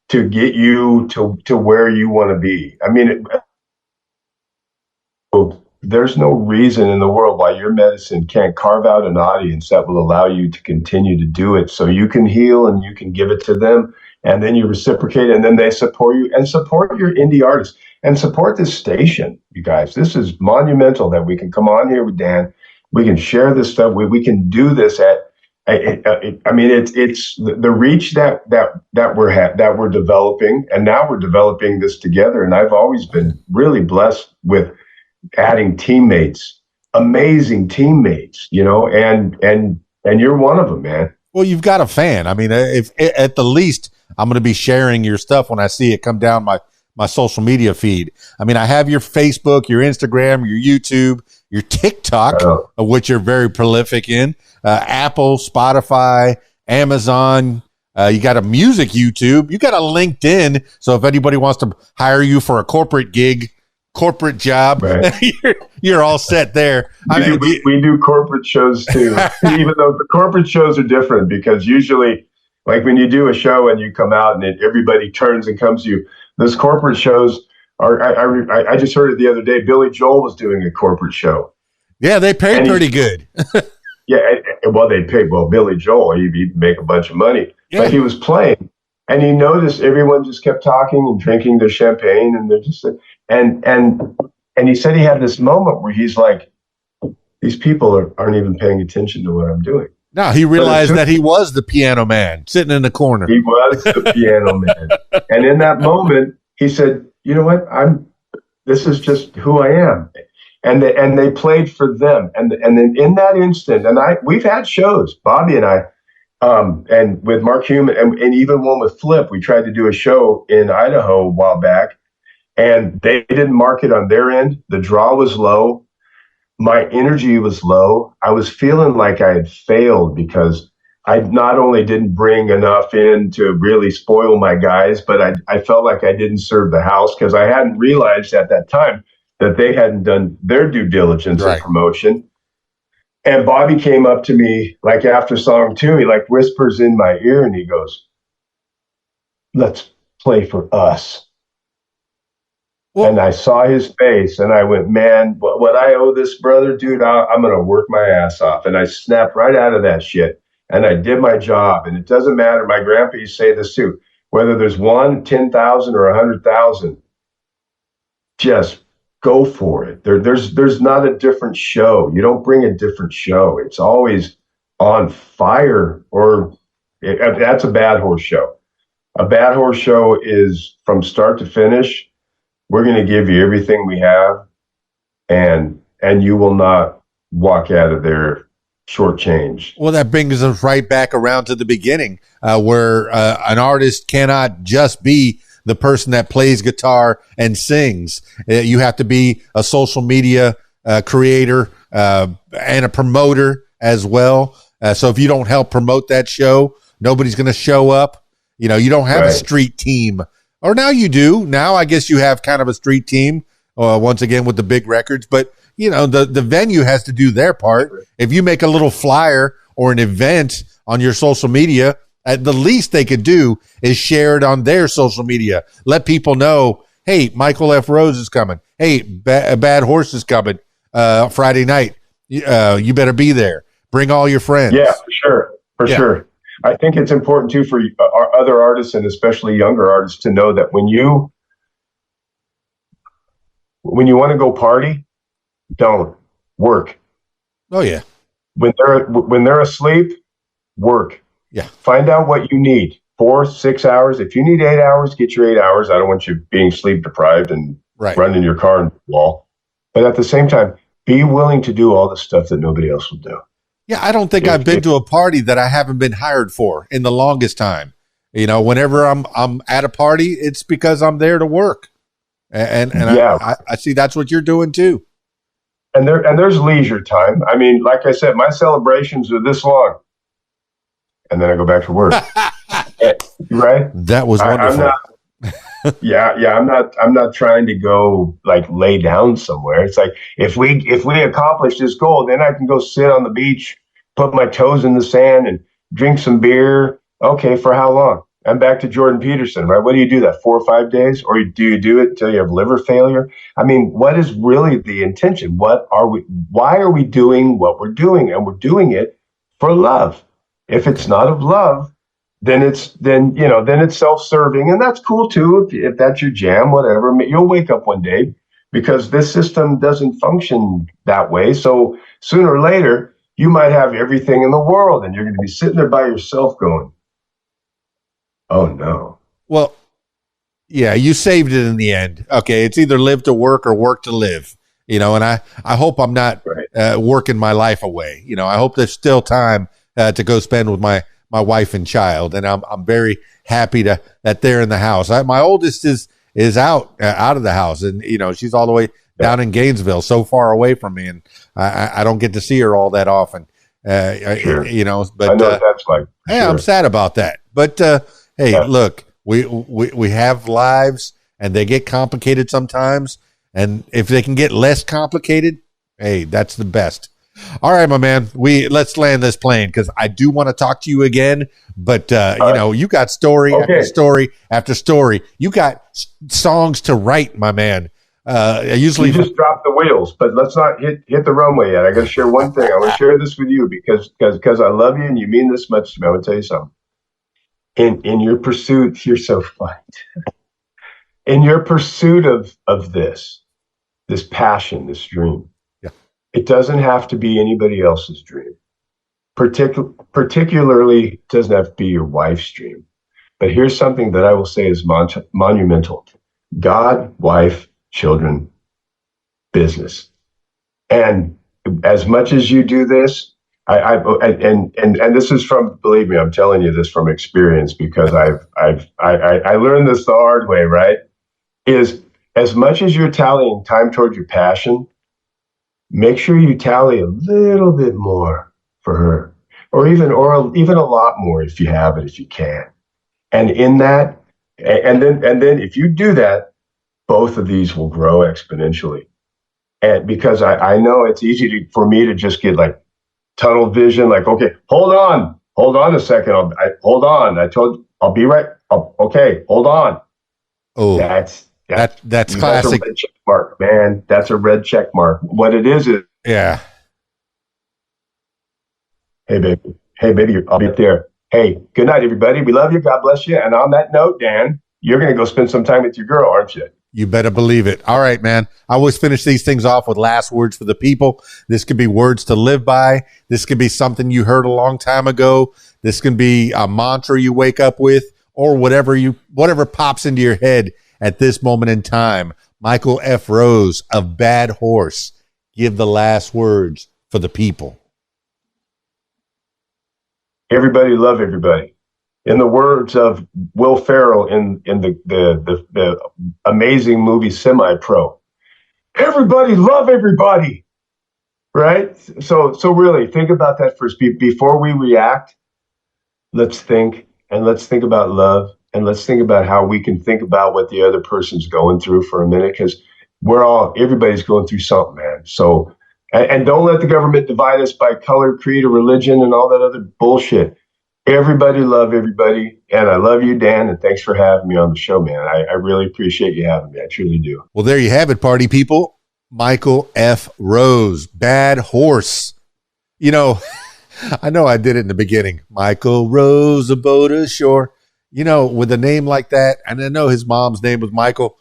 S2: to get you to where you want to be. I mean, there's no reason in the world why your medicine can't carve out an audience that will allow you to continue to do it, so you can heal and you can give it to them, and then you reciprocate, and then they support you, and support your indie artists, and support this station, you guys. This is monumental that we can come on here with Dan. We can share this stuff. We can do this at I mean, it's the reach that we're developing, and now we're developing this together. And I've always been really blessed with adding teammates, amazing teammates, and you're one of them, man.
S1: Well, you've got a fan. I mean, if at the least, I'm going to be sharing your stuff when I see it come down my social media feed. I mean, I have your Facebook, your Instagram, your YouTube, your TikTok, of which you're very prolific in, Apple, Spotify, Amazon. You got a music YouTube. You got a LinkedIn. So if anybody wants to hire you for a corporate job, right. you're all set there.
S2: We do corporate shows too, even though the corporate shows are different, because usually, like when you do a show and you come out and everybody turns and comes to you, those corporate shows are. I just heard it the other day. Billy Joel was doing a corporate show.
S1: Yeah, they paid pretty good.
S2: Yeah, well, they paid. Well, Billy Joel, he'd make a bunch of money, but he was playing, and he noticed everyone just kept talking and drinking their champagne, and they're just and he said he had this moment where he's like, these people aren't even paying attention to what I'm doing.
S1: No, he realized that he was the piano man sitting in the corner.
S2: He was the piano man. And in that moment, he said, you know what? This is just who I am. And they played for them. And then in that instant, we've had shows, Bobby and I, and with Mark Human, and even one with Flip, we tried to do a show in Idaho a while back, and they didn't mark it on their end. The draw was low. My energy was low. I was feeling like I had failed because I not only didn't bring enough in to really spoil my guys, but I felt like I didn't serve the house because I hadn't realized at that time that they hadn't done their due diligence in promotion. And Bobby came up to me like after song 2, he like whispers in my ear and he goes, "Let's play for us." Well, and I saw his face and I went, man, what I owe this brother, dude, I'm going to work my ass off. And I snapped right out of that shit and I did my job. And it doesn't matter. My grandpa used to say this too, whether there's 1, 10,000 or 100,000, just go for it. There's not a different show. You don't bring a different show. It's always on fire, or that's a bad horse show. A bad horse show is from start to finish. We're going to give you everything we have, and you will not walk out of there shortchanged.
S1: Well, that brings us right back around to the beginning, where an artist cannot just be the person that plays guitar and sings. You have to be a social media creator and a promoter as well. So if you don't help promote that show, nobody's going to show up. You don't have a street team. Or now you do. Now I guess you have kind of a street team, once again with the big records. But, the venue has to do their part. If you make a little flyer or an event on your social media, at the least they could do is share it on their social media. Let people know, hey, Michael F. Rose is coming. Hey, Bad Horse is coming Friday night. You better be there. Bring all your friends.
S2: Yeah, for sure. I think it's important too for our other artists and especially younger artists to know that when you want to go party, don't work.
S1: Oh yeah.
S2: When they're asleep, work.
S1: Yeah.
S2: Find out what you need. 4, 6 hours. If you need 8 hours, get your 8 hours. I don't want you being sleep deprived and running your car into the wall. But at the same time, be willing to do all the stuff that nobody else will do.
S1: Yeah, I don't think I've been to a party that I haven't been hired for in the longest time. Whenever I'm at a party, it's because I'm there to work. And I see that's what you're doing too.
S2: And there's leisure time. I mean, like I said, my celebrations are this long. And then I go back to work. Right?
S1: That was wonderful.
S2: I'm not trying to go like lay down somewhere. It's like if we accomplish this goal, then I can go sit on the beach, put my toes in the sand and drink some beer. Okay, for how long? I'm back to Jordan Peterson, right? What do you do that 4 or 5 days? Or do you do it until you have liver failure? I mean, what is really the intention? Why are we doing what we're doing? And we're doing it for love. If it's not of love, then it's self-serving, and that's cool too. If that's your jam, whatever, you'll wake up one day because this system doesn't function that way. So sooner or later, You might have everything in the world and you're going to be sitting there by yourself going, oh no.
S1: Well, yeah, you saved it in the end. Okay, it's either live to work or work to live. And I hope I'm not
S2: Right.
S1: working my life away. I hope there's still time to go spend with my wife and child, and I'm very happy that they're in the house. My oldest is out of the house, and she's all the way down in Gainesville, so far away from me, and I don't get to see her all that often.
S2: Sure.
S1: But
S2: I know what that's like.
S1: hey,
S2: Sure.
S1: I'm sad about that. But hey,
S2: Yeah.
S1: look, we have lives, and they get complicated sometimes. And if they can get less complicated, hey, that's the best. All right, my man, let's land this plane because I do want to talk to you again. But you got story after story after story. You got songs to write, my man. I usually
S2: You just dropped the wheels, but let's not hit the runway yet. I got to share one thing. I want to share this with you because I love you and you mean this much to me. I want to tell you something. In your pursuit, you're so fun. In your pursuit of this passion, this dream,
S1: yeah.
S2: It doesn't have to be anybody else's dream. Particularly, it doesn't have to be your wife's dream. But here's something that I will say is monumental: God, wife, children, business. And as much as you do this, and this is from, believe me, I'm telling you this from experience because I learned this the hard way, right? Is as much as you're tallying time toward your passion, make sure you tally a little bit more for her, or even a lot more if you have it, if you can. And in that, and then if you do that, both of these will grow exponentially. And because I know it's easy for me to just get like tunnel vision, like, okay, hold on a second, hold on. I'll be right. Okay, hold on.
S1: Oh,
S2: that's
S1: classic.
S2: That's a red check mark, man. That's a red check mark. What it is,
S1: yeah.
S2: Hey, baby, I'll be up there. Hey, good night, everybody. We love you. God bless you. And on that note, Dan, you're going to go spend some time with your girl, aren't you?
S1: You better believe it. All right, man. I always finish these things off with last words for the people. This could be words to live by. This could be something you heard a long time ago. This can be a mantra you wake up with, or whatever pops into your head at this moment in time. Michael F. Rose of Bad Horse, give the last words for the people.
S2: Everybody love everybody. In the words of Will Ferrell in the amazing movie Semi-Pro, everybody love everybody, right? So really think about that first. Before we react, let's think about love, and let's think about how we can think about what the other person's going through for a minute, because everybody's going through something, man. So, and don't let the government divide us by color, creed, or religion and all that other bullshit. Everybody love everybody. And I love you, Dan, and thanks for having me on the show, man. I really appreciate you having me. I truly do.
S1: Well, there you have it, party people. Michael F. Rose, Bad Horse. I know I did it in the beginning. Michael Rose, a boat ashore. With a name like that, and I know his mom's name was Michael,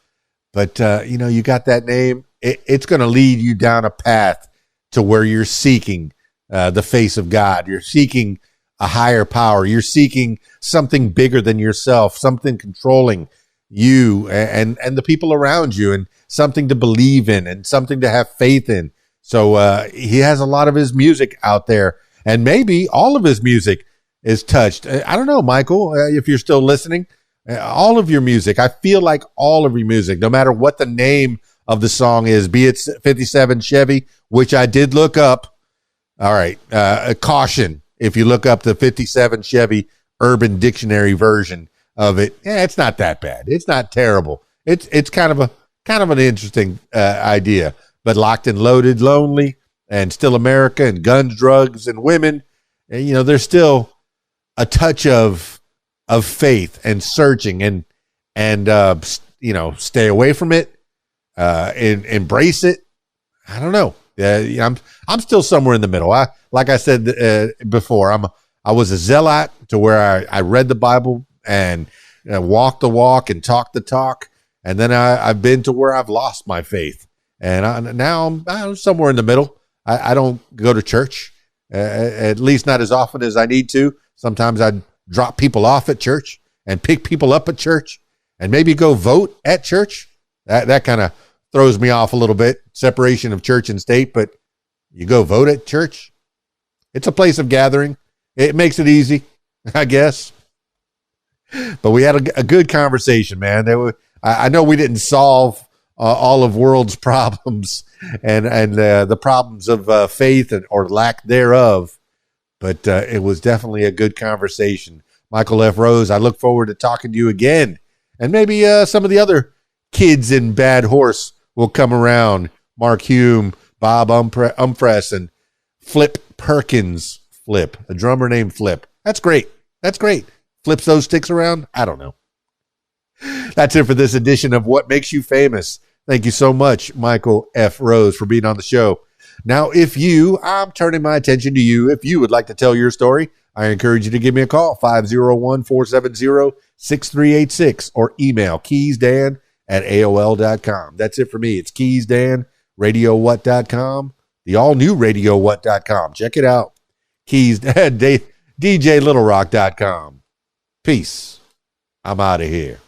S1: but, you got that name. It's going to lead you down a path to where you're seeking the face of God. You're seeking a higher power. You're seeking something bigger than yourself, something controlling you and the people around you, and something to believe in and something to have faith in. So he has a lot of his music out there, and maybe all of his music is touched. I don't know, Michael, if you're still listening, all of your music, I feel like all of your music, no matter what the name of the song is, be it 57 Chevy, which I did look up. All right. Caution. If you look up the 57 Chevy Urban Dictionary version of it, it's not that bad. It's not terrible. It's kind of an interesting idea. But Locked and Loaded, Lonely, and Still America, and Guns, Drugs, and Women, and, there's still a touch of faith and searching and stay away from it, and embrace it. I don't know. I'm still somewhere in the middle. Like I said before, I was a zealot to where I read the Bible and walked the walk and talked the talk, and then I've been to where I've lost my faith, and now I'm somewhere in the middle. I don't go to church. at least not as often as I need to. Sometimes I drop people off at church and pick people up at church and maybe go vote at church. That kind of throws me off a little bit, separation of church and state, but you go vote at church. It's a place of gathering. It makes it easy, I guess. But we had a good conversation, man. I know we didn't solve all of world's problems and the problems of faith or lack thereof, but it was definitely a good conversation. Michael F. Rose, I look forward to talking to you again. And maybe some of the other kids in Bad Horse will come around. Mark Hume, Bob Umpress, and Flip Perkins. Flip, a drummer named Flip. That's great. That's great. Flips those sticks around? I don't know. That's it for this edition of What Makes You Famous. Thank you so much, Michael F. Rose, for being on the show. Now, I'm turning my attention to you. If you would like to tell your story, I encourage you to give me a call, 501-470-6386, or email keysdan@aol.com. That's it for me. It's keysdan, radiowhat.com, the all-new radiowhat.com. Check it out. DJLittleRock.com. Peace. I'm out of here.